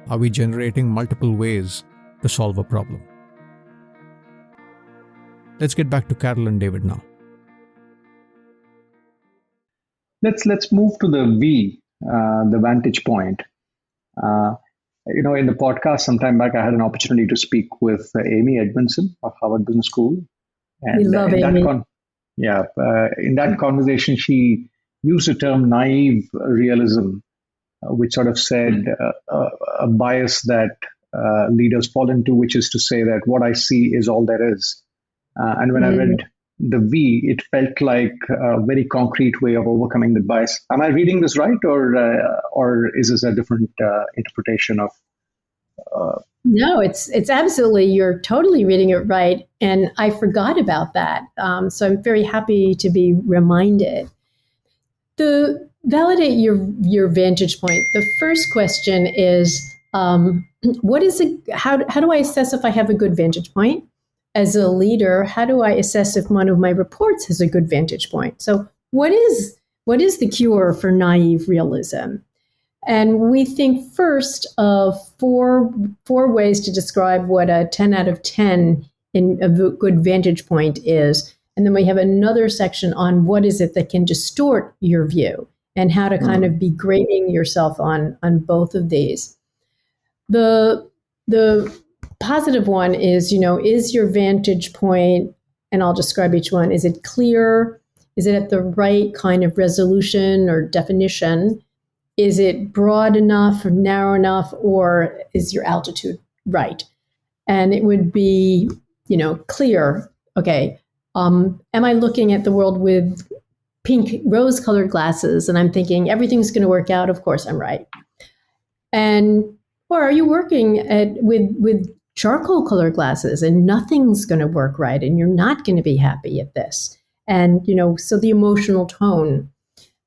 Are we generating multiple ways to solve a problem? Let's get back to Carol and David now. Let's move to the V, the vantage point. In the podcast sometime back, I had an opportunity to speak with Amy Edmondson of Harvard Business School. And we love Amy. In that conversation, she used the term naive realism, which sort of said a bias that leaders fall into, which is to say that what I see is all there is. And when I read the V, it felt like a very concrete way of overcoming the bias. Am I reading this right, or is this a different interpretation of? No, it's absolutely, you're totally reading it right. And I forgot about that. So I'm very happy to be reminded. To validate your vantage point, the first question is, how do I assess if I have a good vantage point? As a leader, how do I assess if one of my reports has a good vantage point? So what is the cure for naive realism? And we think first of four ways to describe what a 10 out of 10 in a good vantage point is. And then we have another section on what is it that can distort your view and how to kind of be grading yourself on both of these. The positive one is, is your vantage point, and I'll describe each one, is it clear? Is it at the right kind of resolution or definition? Is it broad enough or narrow enough, or is your altitude right? And it would be, clear. Okay, am I looking at the world with pink rose-colored glasses and I'm thinking everything's going to work out? Of course I'm right. Or are you working with charcoal colored glasses and nothing's going to work right and you're not going to be happy at this? And, so the emotional tone.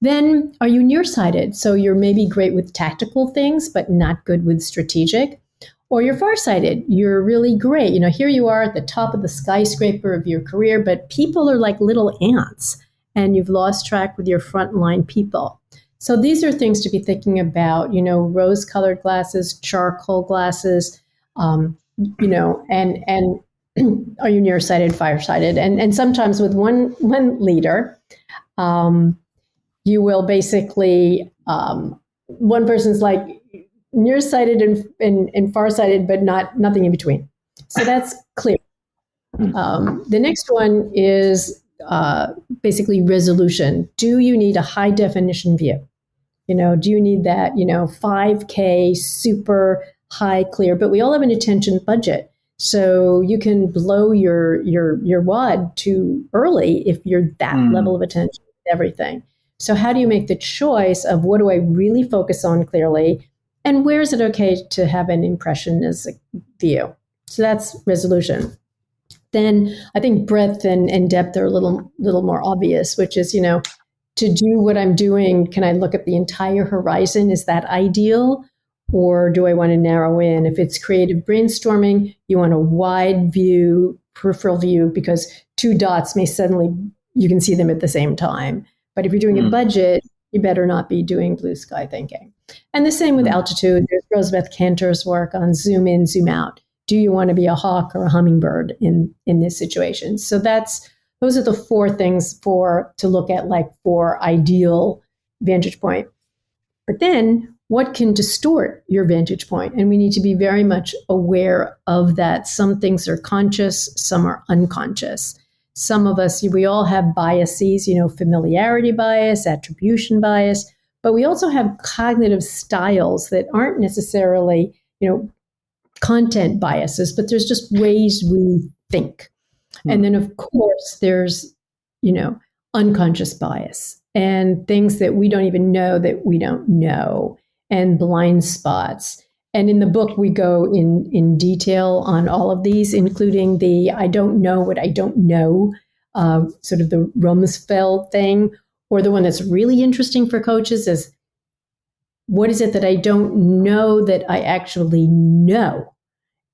Then are you nearsighted? So you're maybe great with tactical things, but not good with strategic. Or you're farsighted. You're really great. Here you are at the top of the skyscraper of your career, but people are like little ants and you've lost track with your frontline people. So these are things to be thinking about, rose-colored glasses, charcoal glasses, and are you nearsighted, farsighted? And sometimes with one leader, you will basically, one person's like nearsighted and farsighted, but nothing in between. So that's clear. The next one is basically resolution. Do you need a high definition view? Do you need that, 5K super high clear? But we all have an attention budget. So you can blow your wad too early if you're that level of attention to everything. So how do you make the choice of what do I really focus on clearly, and where is it okay to have an impressionistic view? So that's resolution. Then I think breadth and depth are a little more obvious, which is, to do what I'm doing, can I look at the entire horizon? Is that ideal? Or do I want to narrow in? If it's creative brainstorming, you want a wide view, peripheral view, because two dots may suddenly, you can see them at the same time. But if you're doing a budget, you better not be doing blue sky thinking. And the same with altitude. There's Rosebeth Kantor's work on zoom in, zoom out. Do you want to be a hawk or a hummingbird in this situation? So those are the four things to look at, like for ideal vantage point. But then what can distort your vantage point? And we need to be very much aware of that. Some things are conscious, some are unconscious. Some of us, we all have biases, familiarity bias, attribution bias, but we also have cognitive styles that aren't necessarily, content biases, but there's just ways we think. And then, of course, there's, unconscious bias and things that we don't even know that we don't know. and blind spots. And in the book, we go in detail on all of these, including the I don't know what I don't know, sort of the Rumsfeld thing, or the one that's really interesting for coaches is, what is it that I don't know that I actually know?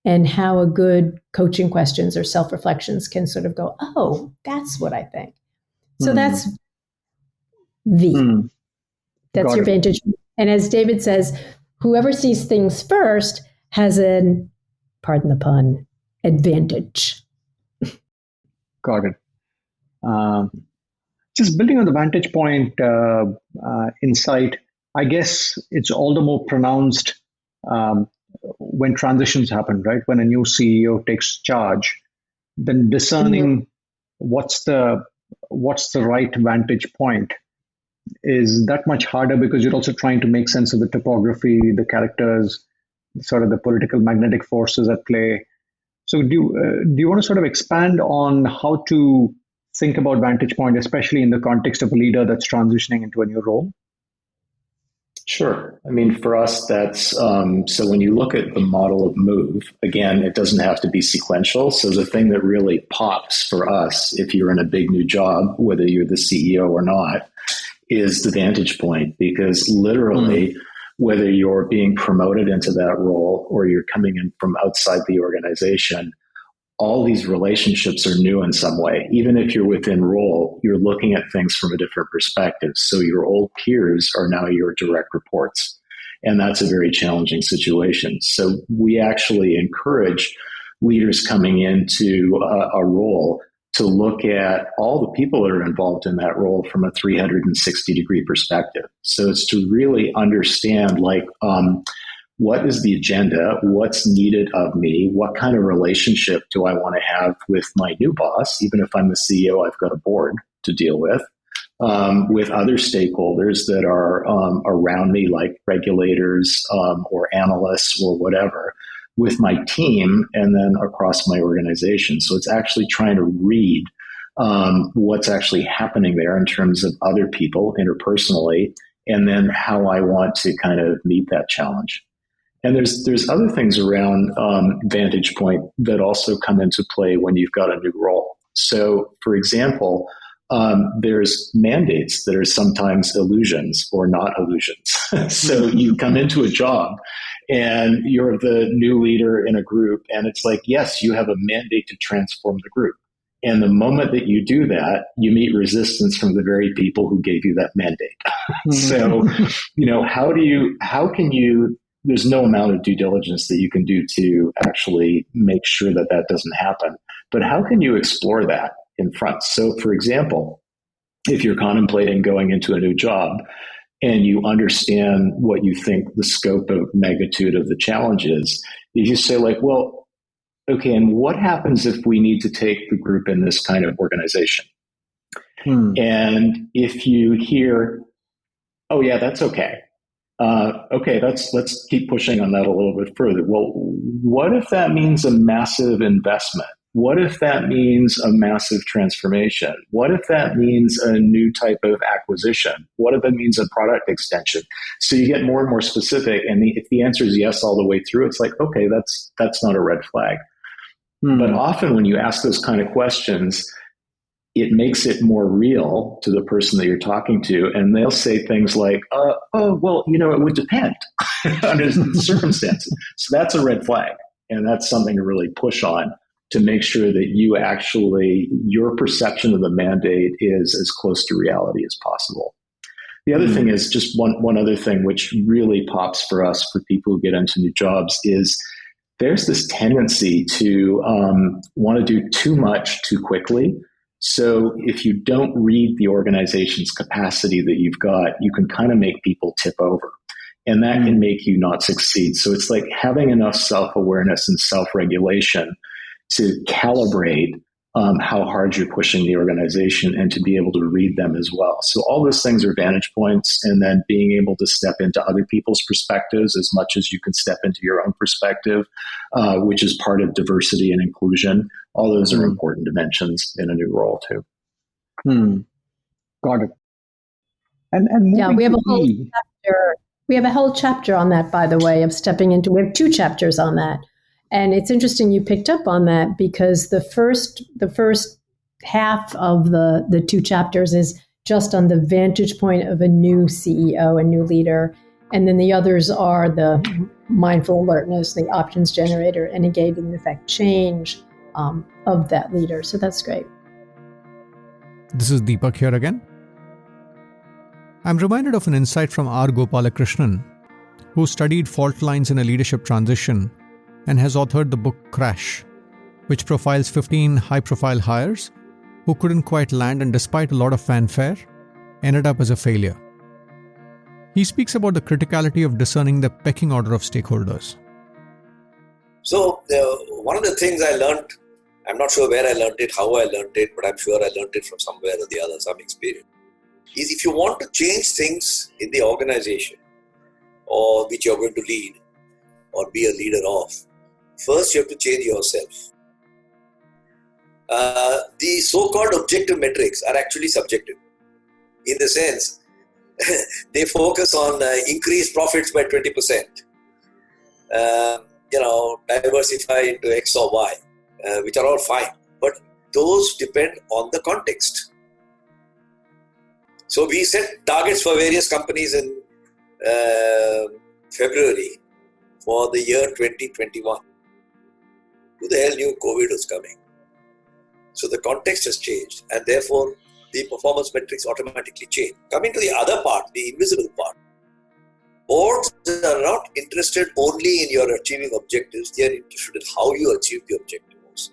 And how a good coaching questions or self-reflections can sort of go, oh, that's what I think. So that's V. That's Got your it. vantage. And as David says, whoever sees things first has an, pardon the pun, advantage. Got it. Just building on the vantage point insight, I guess it's all the more pronounced when transitions happen, right? When a new CEO takes charge, then discerning what's the right vantage point is that much harder, because you're also trying to make sense of the topography, the characters, sort of the political magnetic forces at play. So do you want to sort of expand on how to think about vantage point, especially in the context of a leader that's transitioning into a new role? Sure. I mean, for us, that's so when you look at the model of move, again, it doesn't have to be sequential. So the thing that really pops for us, if you're in a big new job, whether you're the CEO or not, is the vantage point, because literally, whether you're being promoted into that role or you're coming in from outside the organization, all these relationships are new in some way. Even if you're within role, you're looking at things from a different perspective. So your old peers are now your direct reports. And that's a very challenging situation. So we actually encourage leaders coming into a role to look at all the people that are involved in that role from a 360-degree perspective. So it's to really understand, like, what is the agenda? What's needed of me? What kind of relationship do I want to have with my new boss? Even if I'm the CEO, I've got a board to deal with other stakeholders that are around me, like regulators or analysts or whatever, with my team, and then across my organization. So it's actually trying to read what's actually happening there in terms of other people interpersonally, and then how I want to kind of meet that challenge. And there's other things around vantage point that also come into play when you've got a new role. So, for example, there's mandates that are sometimes illusions or not illusions. So you come into a job and you're the new leader in a group, and it's like, yes, you have a mandate to transform the group. And the moment that you do that, you meet resistance from the very people who gave you that mandate. So, how can you, there's no amount of due diligence that you can do to actually make sure that that doesn't happen. But how can you explore that in front? So, for example, if you're contemplating going into a new job and you understand what you think the scope of magnitude of the challenge is, if you say, like, well, okay, and what happens if we need to take the group in this kind of organization? And if you hear, oh yeah, that's okay. Okay, let's keep pushing on that a little bit further. Well, what if that means a massive investment? What if that means a massive transformation? What if that means a new type of acquisition? What if it means a product extension? So you get more and more specific, and if the answer is yes all the way through, it's like, okay, that's not a red flag. But often when you ask those kind of questions, it makes it more real to the person that you're talking to. And they'll say things like, oh, well, it would depend under the circumstances. So that's a red flag. And that's something to really push on to make sure that you actually, your perception of the mandate is as close to reality as possible. The other thing is just one other thing, which really pops for us for people who get into new jobs, is there's this tendency to want to do too much too quickly. So if you don't read the organization's capacity that you've got, you can kind of make people tip over, and that can make you not succeed. So it's like having enough self-awareness and self-regulation to calibrate how hard you're pushing the organization and to be able to read them as well. So all those things are vantage points, and then being able to step into other people's perspectives as much as you can step into your own perspective, which is part of diversity and inclusion. All those are important dimensions in a new role too. Got it. And yeah, we have a whole chapter We have a whole chapter on that, by the way, of stepping into. We have 2 chapters on that, and it's interesting you picked up on that because the first half of the 2 chapters is just on the vantage point of a new CEO, a new leader, and then the others are the mindful alertness, the options generator, and engaging in effect change of that leader. So that's great. This is Deepak here again. I'm reminded of an insight from R. Gopalakrishnan, who studied fault lines in a leadership transition and has authored the book Crash, which profiles 15 high-profile hires who couldn't quite land and despite a lot of fanfare, ended up as a failure. He speaks about the criticality of discerning the pecking order of stakeholders. So one of the things I learned, I'm not sure where I learned it, how I learned it, but I'm sure I learned it from somewhere or the other, some experience, is if you want to change things in the organization or which you're going to lead or be a leader of, first you have to change yourself. The so-called objective metrics are actually subjective in the sense they focus on increased profits by 20%, diversify into X or Y, which are all fine, but those depend on the context. So we set targets for various companies in February for the year 2021. Who the hell knew COVID was coming? So the context has changed and therefore the performance metrics automatically change. Coming to the other part, the invisible part, boards are not interested only in your achieving objectives, they are interested in how you achieve the objective also.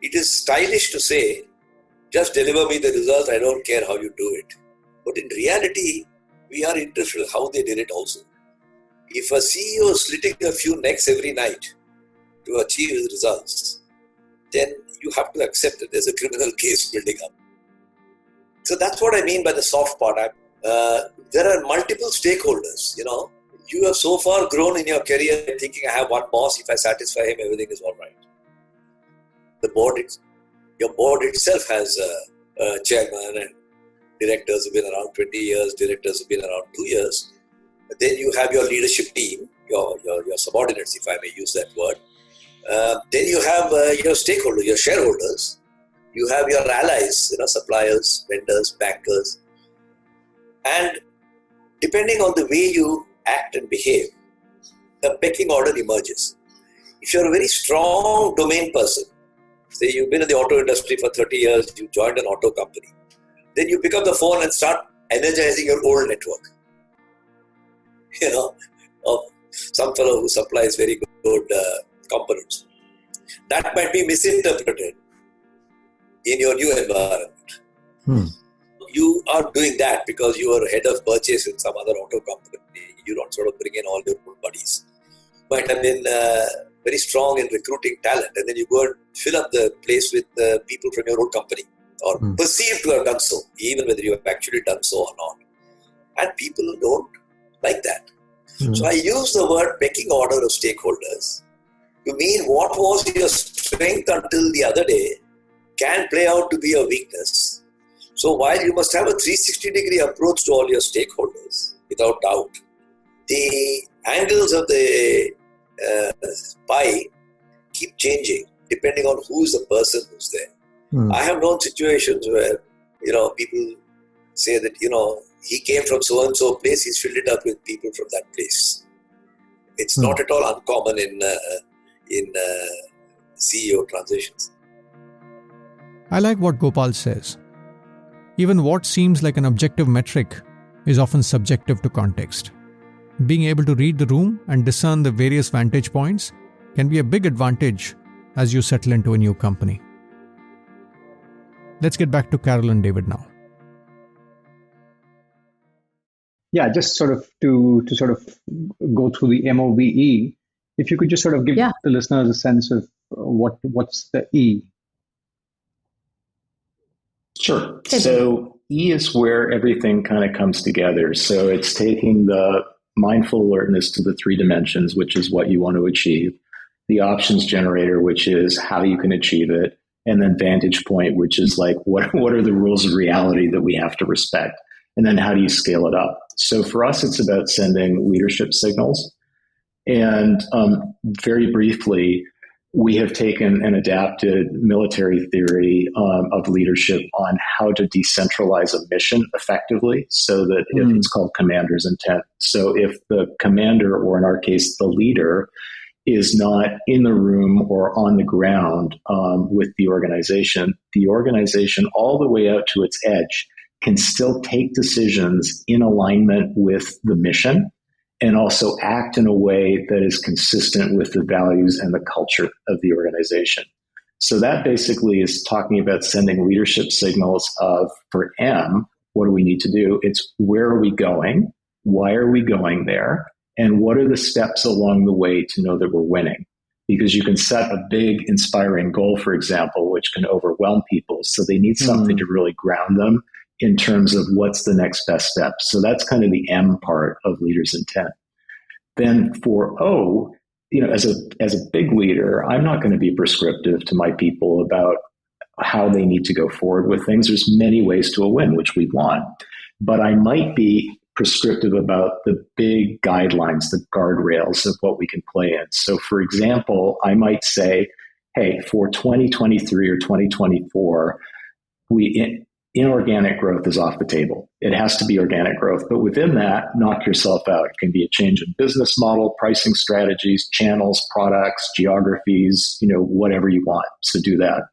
It is stylish to say, just deliver me the result, I don't care how you do it. But in reality, we are interested in how they did it also. If a CEO is slitting a few necks every night to achieve his results, then you have to accept that there's a criminal case building up. So that's what I mean by the soft part. There are multiple stakeholders, You have so far grown in your career thinking I have one boss, if I satisfy him, everything is all right. Your board itself has a chairman and directors have been around 20 years, directors have been around 2 years. Then you have your leadership team, your subordinates, if I may use that word. Then you have your stakeholders, your shareholders. You have your allies, suppliers, vendors, bankers. And depending on the way you act and behave, a pecking order emerges. If you're a very strong domain person, say you've been in the auto industry for 30 years, you joined an auto company, then you pick up the phone and start energizing your old network. Of some fellow who supplies very good components. That might be misinterpreted in your new environment. You are doing that because you are head of purchase in some other auto company. You don't sort of bring in all your old buddies. Might have been very strong in recruiting talent, and then you go and fill up the place with people from your old company or perceived to have done so, even whether you have actually done so or not. And people don't like that. So I use the word pecking order of stakeholders to mean what was your strength until the other day can play out to be a weakness. So while you must have a 360-degree approach to all your stakeholders, without doubt, the angles of the pie keep changing depending on who's the person who's there. I have known situations where, people say that, he came from so-and-so place, he's filled it up with people from that place. It's not at all uncommon in CEO transitions. I like what Gopal says. Even what seems like an objective metric is often subjective to context. Being able to read the room and discern the various vantage points can be a big advantage as you settle into a new company. Let's get back to Carol and David now. Yeah, just sort of to go through the MOVE, if you could just sort of give the listeners a sense of what's the E. Sure. So E is where everything kind of comes together. So it's taking the mindful alertness to the 3 dimensions, which is what you want to achieve, the options generator, which is how you can achieve it, and then vantage point, which is like what are the rules of reality that we have to respect. And then how do you scale it up? So for us, it's about sending leadership signals. And very briefly, we have taken and adapted military theory of leadership on how to decentralize a mission effectively, so that it's called commander's intent. So if the commander, or in our case, the leader, is not in the room or on the ground with the organization all the way out to its edge can still take decisions in alignment with the mission, and also act in a way that is consistent with the values and the culture of the organization. So that basically is talking about sending leadership signals of, for M, what do we need to do? It's where are we going? Why are we going there? And what are the steps along the way to know that we're winning? Because you can set a big, inspiring goal, for example, which can overwhelm people. So they need something to really ground them in terms of what's the next best step. So that's kind of the M part of leader's intent. Then for O, as a big leader, I'm not going to be prescriptive to my people about how they need to go forward with things. There's many ways to a win, which we want. But I might be prescriptive about the big guidelines, the guardrails of what we can play in. So for example, I might say, hey, for 2023 or 2024, inorganic growth is off the table. It has to be organic growth. But within that, knock yourself out. It can be a change in business model, pricing strategies, channels, products, geographies, whatever you want. So do that.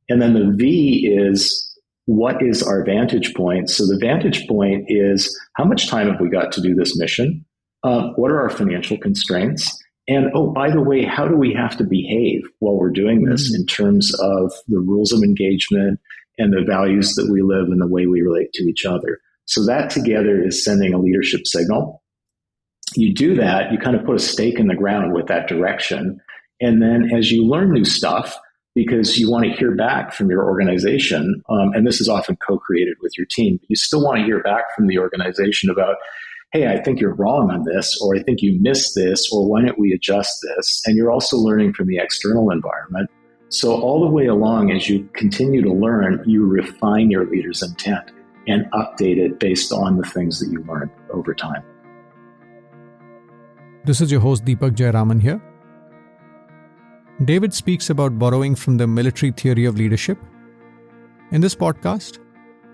And then the V is, what is our vantage point? So the vantage point is, how much time have we got to do this mission? What are our financial constraints? And, oh, by the way, how do we have to behave while we're doing this in terms of the rules of engagement and the values that we live and the way we relate to each other? So that together is sending a leadership signal. You do that, you kind of put a stake in the ground with that direction. And then as you learn new stuff, because you want to hear back from your organization, and this is often co-created with your team, but you still want to hear back from the organization about, hey, I think you're wrong on this, or I think you missed this, or why don't we adjust this? And you're also learning from the external environment. So all the way along, as you continue to learn, you refine your leader's intent and update it based on the things that you learned over time. This is your host Deepak Jayaraman here. David speaks about borrowing from the military theory of leadership. In this podcast,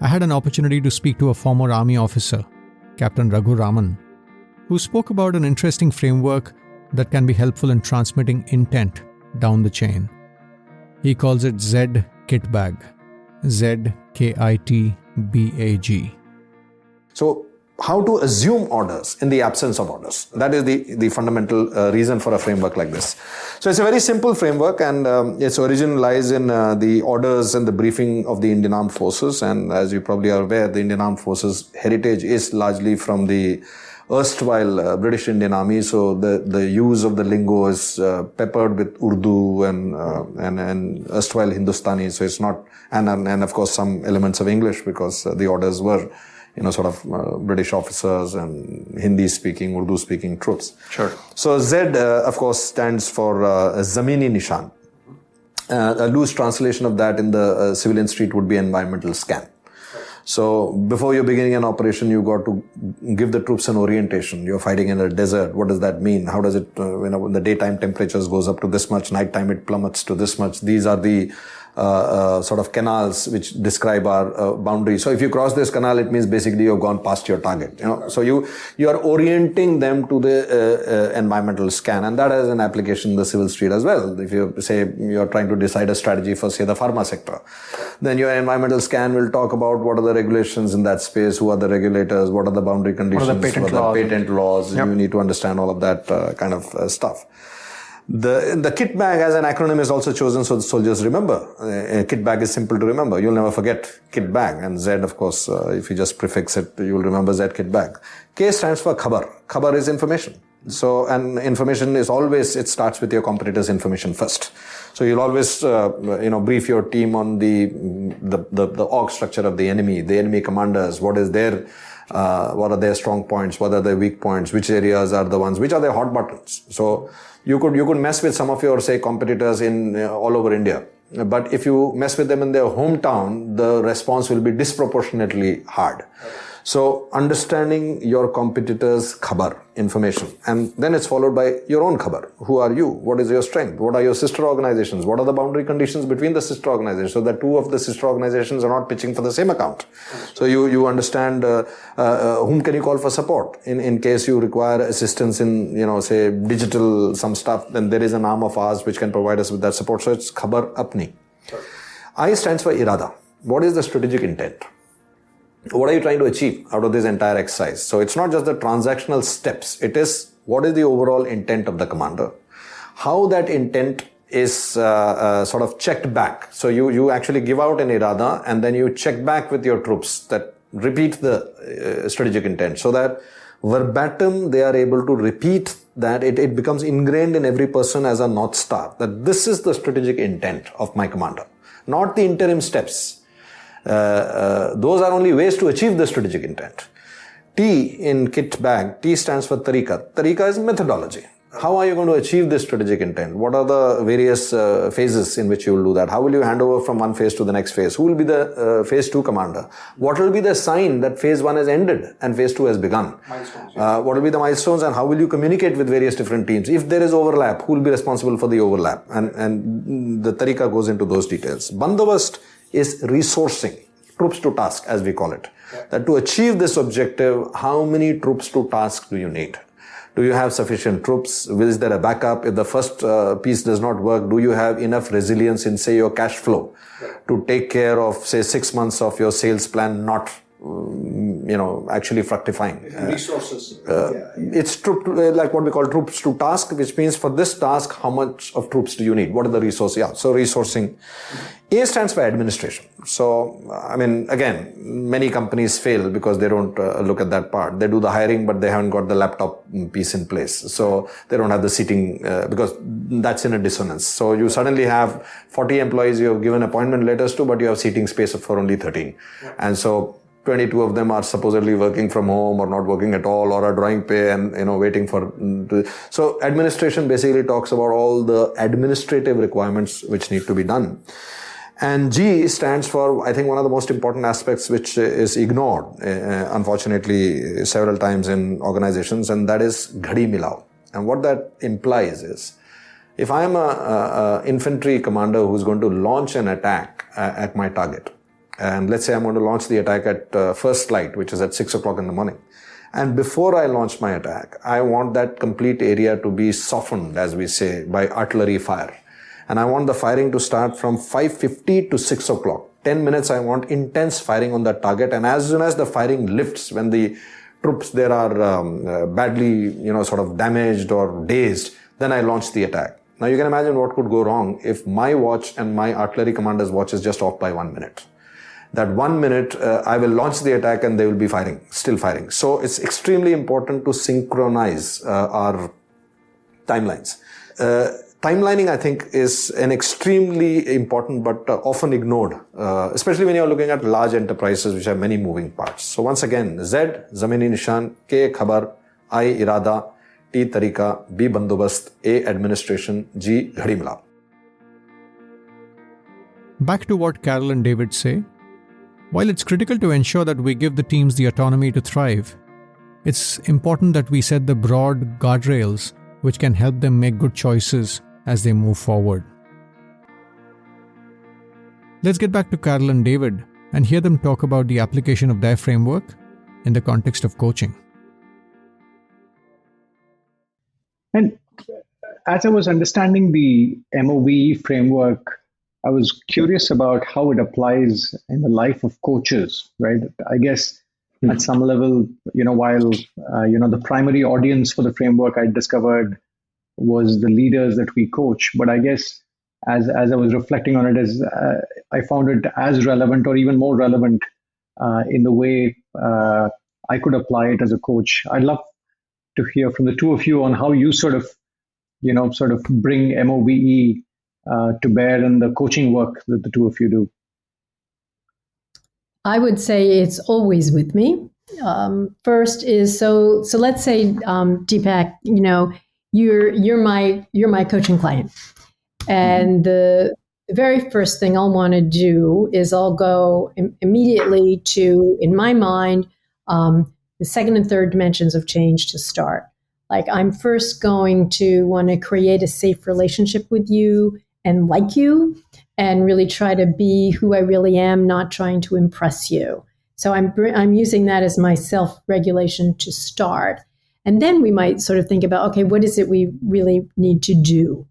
I had an opportunity to speak to a former army officer, Captain Raghu Raman, who spoke about an interesting framework that can be helpful in transmitting intent down the chain. He calls it Z Kitbag, Z-K-I-T-B-A-G. So, how to assume orders in the absence of orders. That is the fundamental reason for a framework like this. So it's a very simple framework, and its origin lies in the orders and the briefing of the Indian Armed Forces. And as you probably are aware, the Indian Armed Forces heritage is largely from the erstwhile British Indian Army. So the use of the lingo is peppered with Urdu and erstwhile Hindustani. So it's not, and of course some elements of English, because the orders were British officers and Hindi-speaking, Urdu-speaking troops. Sure. So Z, of course, stands for Zamini Nishan. A loose translation of that in the civilian street would be environmental scan. So before you're beginning an operation, you've got to give the troops an orientation. You're fighting in a desert. What does that mean? How does it, when the daytime temperatures goes up to this much, nighttime it plummets to this much. These are the sort of canals which describe our boundary. So if you cross this canal, it means basically you've gone past your target. So you are orienting them to the environmental scan, and that has an application in the civil street as well. If you say you're trying to decide a strategy for, say, the pharma sector, then your environmental scan will talk about what are the regulations in that space, who are the regulators, what are the boundary conditions, what are the patent laws. Yep. You need to understand all of that kind of stuff. The kit bag as an acronym is also chosen so the soldiers remember. Kit bag is simple to remember. You'll never forget kit bag. And Z, of course, if you just prefix it, you'll remember Z kit bag. K stands for khabar. Khabar is information. So, and information is always, it starts with your competitor's information first. So you'll always, brief your team on the org structure of the enemy commanders, what are their strong points, what are their weak points, which areas are the ones, which are their hot buttons. So you could mess with some of your, say, competitors in all over India. But if you mess with them in their hometown, the response will be disproportionately hard. So understanding your competitors' khabar, information, and then it's followed by your own khabar. Who are you? What is your strength? What are your sister organizations? What are the boundary conditions between the sister organizations so that two of the sister organizations are not pitching for the same account? So you understand whom can you call for support in case you require assistance in, say digital some stuff, then there is an arm of ours which can provide us with that support. So it's khabar apni. I stands for irada. What is the strategic intent? What are you trying to achieve out of this entire exercise? So it's not just the transactional steps. It is what is the overall intent of the commander? How that intent is sort of checked back. So you actually give out an irada and then you check back with your troops that repeat the strategic intent so that verbatim they are able to repeat that. It becomes ingrained in every person as a North Star, that this is the strategic intent of my commander, not the interim steps. Those are only ways to achieve the strategic intent. T in kit bag, T stands for tarika. Tarika is methodology. How are you going to achieve this strategic intent? What are the various phases in which you will do that? How will you hand over from one phase to the next phase? Who will be the phase 2 commander? What will be the sign that phase 1 has ended and phase 2 has begun? What will be the milestones and how will you communicate with various different teams? If there is overlap, who will be responsible for the overlap? And the tarika goes into those details. Bandobast is resourcing, troops to task as we call it. That to achieve this objective, how many troops to task do you need? Do you have sufficient troops? Is there a backup? If the first piece does not work, do you have enough resilience in, say, your cash flow to take care of, say, 6 months of your sales plan not, actually fructifying? Resources. It's like what we call troops to task, which means for this task, how much of troops do you need? What are the resources? Yeah, so resourcing. A stands for administration. So, again, many companies fail because they don't look at that part. They do the hiring, but they haven't got the laptop piece in place. So they don't have the seating because that's in a dissonance. So you suddenly have 40 employees you have given appointment letters to, but you have seating space for only 13. And so 22 of them are supposedly working from home or not working at all or are drawing pay and, waiting for... So administration basically talks about all the administrative requirements which need to be done. And G stands for, I think, one of the most important aspects which is ignored, unfortunately, several times in organizations, and that is ghadi milao. And what that implies is, if I am a infantry commander who's going to launch an attack at my target, and let's say I'm going to launch the attack at first light, which is at 6 o'clock in the morning. And before I launch my attack, I want that complete area to be softened, as we say, by artillery fire. And I want the firing to start from 5:50 to 6 o'clock. 10 minutes, I want intense firing on that target. And as soon as the firing lifts, when the troops there are badly, sort of damaged or dazed, then I launch the attack. Now you can imagine what could go wrong if my watch and my artillery commander's watch is just off by 1 minute. That 1 minute, I will launch the attack and they will be firing, still firing. So it's extremely important to synchronize our timelines. Timelining, I think, is an extremely important but often ignored, especially when you're looking at large enterprises which have many moving parts. So once again, Z, Zamini Nishan, K, Khabar, I, Irada, T, Tarika, B, Bandobast, A, Administration, G, Ghadi Milao. Back to what Carol and David say. While it's critical to ensure that we give the teams the autonomy to thrive, it's important that we set the broad guardrails which can help them make good choices as they move forward. Let's get back to Carol and David and hear them talk about the application of their framework in the context of coaching. And as I was understanding the MOVE framework, I was curious about how it applies in the life of coaches, right? I guess at some level, while, the primary audience for the framework I discovered was the leaders that we coach. But I guess as I was reflecting on it, I found it as relevant or even more relevant in the way I could apply it as a coach. I'd love to hear from the two of you on how you sort of bring MOVE to bear in the coaching work that the two of you do. I would say it's always with me. First is so let's say Deepak, you're my coaching client, and the very first thing I'll want to do is I'll go immediately to, in my mind, the second and third dimensions of change to start. Like, I'm first going to want to create a safe relationship with you and like you, and really try to be who I really am, not trying to impress you. So I'm using that as my self-regulation to start. And then we might sort of think about, okay, what is it we really need to do?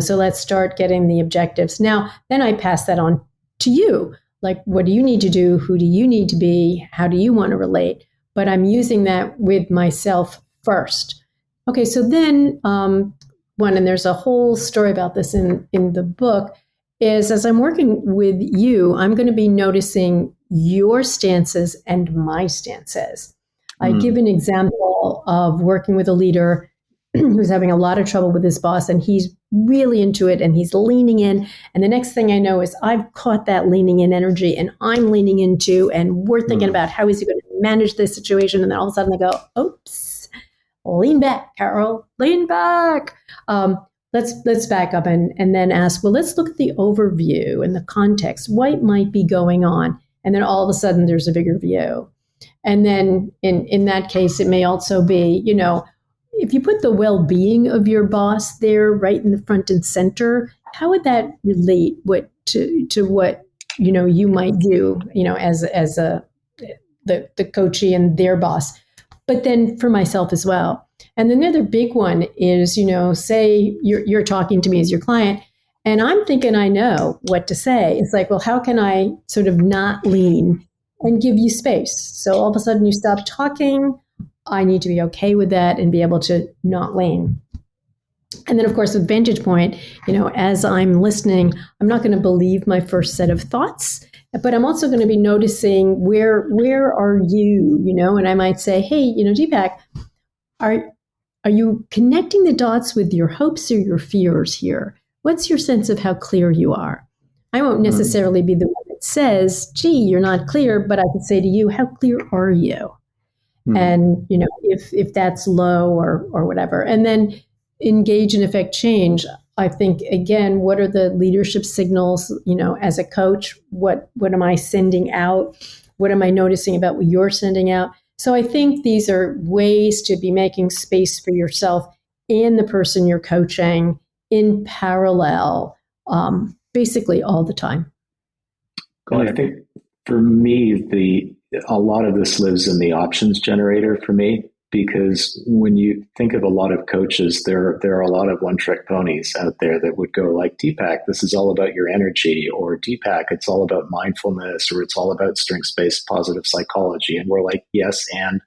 So let's start getting the objectives. Now, then I pass that on to you. Like, what do you need to do? Who do you need to be? How do you want to relate? But I'm using that with myself first. Okay, so then and there's a whole story about this in the book, is as I'm working with you, I'm going to be noticing your stances and my stances. I give an example of working with a leader who's having a lot of trouble with his boss, and he's really into it and he's leaning in. And the next thing I know is I've caught that leaning in energy and I'm leaning into, and we're thinking about how is he going to manage this situation. And then all of a sudden I go, oops, lean back, Carol, lean back. Let's back up and then ask, well, let's look at the overview and the context. What might be going on? And then all of a sudden there's a bigger view. And then in that case, it may also be, if you put the well-being of your boss there right in the front and center, how would that relate to what, you might do, as the coachee and their boss, but then for myself as well. And then the other big one is, say you're talking to me as your client and I'm thinking I know what to say. It's like, well, how can I sort of not lean and give you space? So all of a sudden you stop talking. I need to be okay with that and be able to not lean. And then, of course, with Vantage Point, as I'm listening, I'm not going to believe my first set of thoughts, but I'm also going to be noticing where are you, and I might say, hey, Deepak, are you connecting the dots with your hopes or your fears here? What's your sense of how clear you are? I won't necessarily be the one that says, gee, you're not clear, but I can say to you, how clear are you? And, if that's low or whatever, and then engage and affect change. I think, again, what are the leadership signals, as a coach, what am I sending out? What am I noticing about what you're sending out? So I think these are ways to be making space for yourself and the person you're coaching in parallel, basically all the time. Well, I think for me, a lot of this lives in the options generator for me, because when you think of a lot of coaches, there are a lot of one-trick ponies out there that would go like, Deepak, this is all about your energy, or Deepak, it's all about mindfulness, or it's all about strengths-based positive psychology. And we're like, yes, and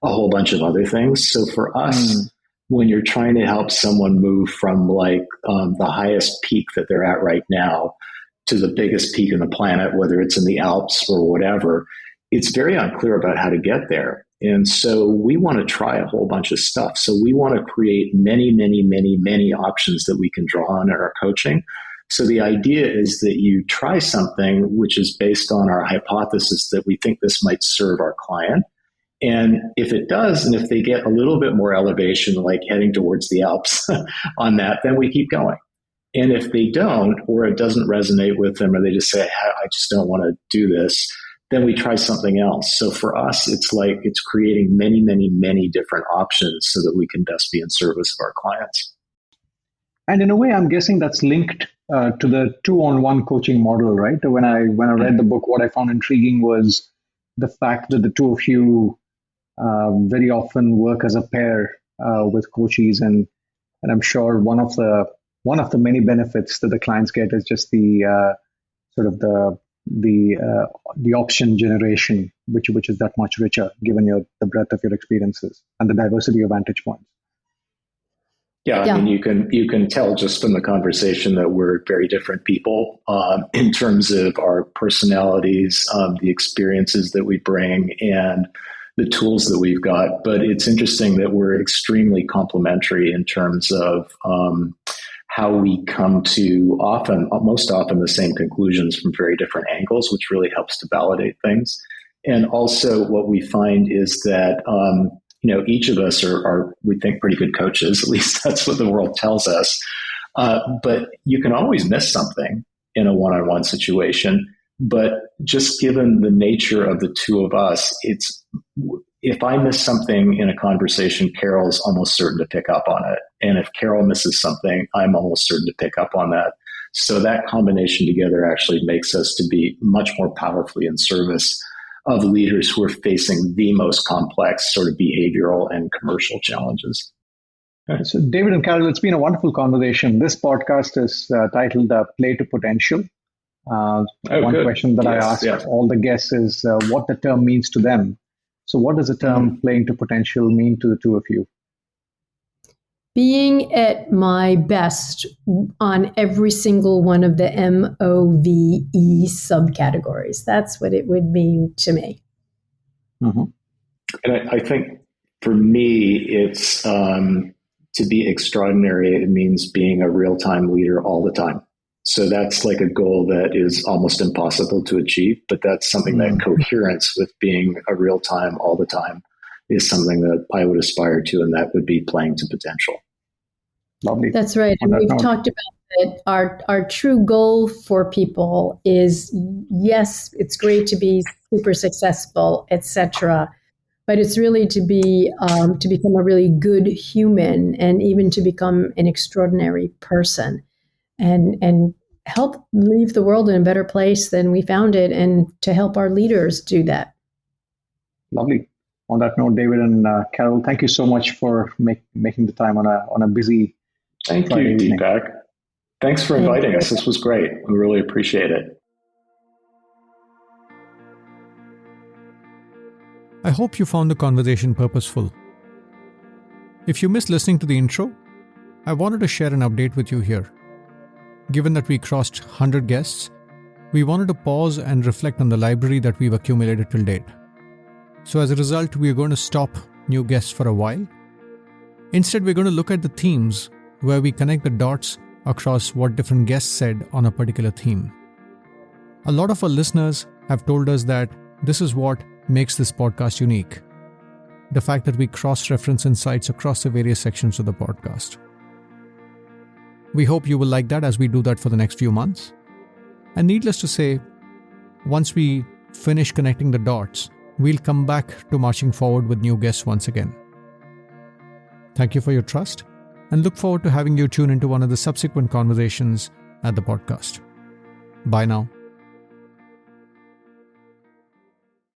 a whole bunch of other things. So for us, when you're trying to help someone move from the highest peak that they're at right now to the biggest peak on the planet, whether it's in the Alps or whatever, it's very unclear about how to get there. And so we want to try a whole bunch of stuff. So we want to create many, many, many, many options that we can draw on in our coaching. So the idea is that you try something which is based on our hypothesis that we think this might serve our client. And if it does, and if they get a little bit more elevation, like heading towards the Alps on that, then we keep going. And if they don't, or it doesn't resonate with them, or they just say, I just don't want to do this, then we try something else. So for us, it's creating many, many, many different options so that we can best be in service of our clients. And in a way, I'm guessing that's linked to the 2-on-1 coaching model, right? When I read the book, what I found intriguing was the fact that the two of you very often work as a pair with coaches, and I'm sure one of the many benefits that the clients get is just the sort of the option generation, which is that much richer given the breadth of your experiences and the diversity of vantage points. Yeah, I mean, you can tell just from the conversation that we're very different people in terms of our personalities, the experiences that we bring, and the tools that we've got. But it's interesting that we're extremely complementary in terms of how we come to most often the same conclusions from very different angles, which really helps to validate things. And also what we find is that, each of us are, we think, pretty good coaches. At least that's what the world tells us. But you can always miss something in a one-on-one situation. But just given the nature of the two of us, it's if I miss something in a conversation, Carol's almost certain to pick up on it. And if Carol misses something, I'm almost certain to pick up on that. So that combination together actually makes us to be much more powerfully in service of leaders who are facing the most complex sort of behavioral and commercial challenges. So, David and Carol, it's been a wonderful conversation. This podcast is titled Play to Potential. One good. question that I ask all the guests is what the term means to them. So what does the term playing to potential mean to the two of you? Being at my best on every single one of the MOVE subcategories. That's what it would mean to me. Mm-hmm. And I think for me, it's to be extraordinary. It means being a real-time leader all the time. So that's like a goal that is almost impossible to achieve, but that's something that coherence with being a real time all the time is something that I would aspire to, and that would be playing to potential. Lovely. That's right. And we've talked about that. Our true goal for people is, yes, it's great to be super successful, etc., but it's really to be to become a really good human and even to become an extraordinary person. And help leave the world in a better place than we found it, and to help our leaders do that. Lovely. On that note, David and Carol, thank you so much for making the time on a busy Thank Friday you, evening. Deepak. Thanks for inviting us. This was great. We really appreciate it. I hope you found the conversation purposeful. If you missed listening to the intro, I wanted to share an update with you here. Given that we crossed 100 guests, we wanted to pause and reflect on the library that we've accumulated till date. So as a result, we are going to stop new guests for a while. Instead, we're going to look at the themes where we connect the dots across what different guests said on a particular theme. A lot of our listeners have told us that this is what makes this podcast unique. The fact that we cross-reference insights across the various sections of the podcast. We hope you will like that as we do that for the next few months. And needless to say, once we finish connecting the dots, we'll come back to marching forward with new guests once again. Thank you for your trust, and look forward to having you tune into one of the subsequent conversations at the podcast. Bye now.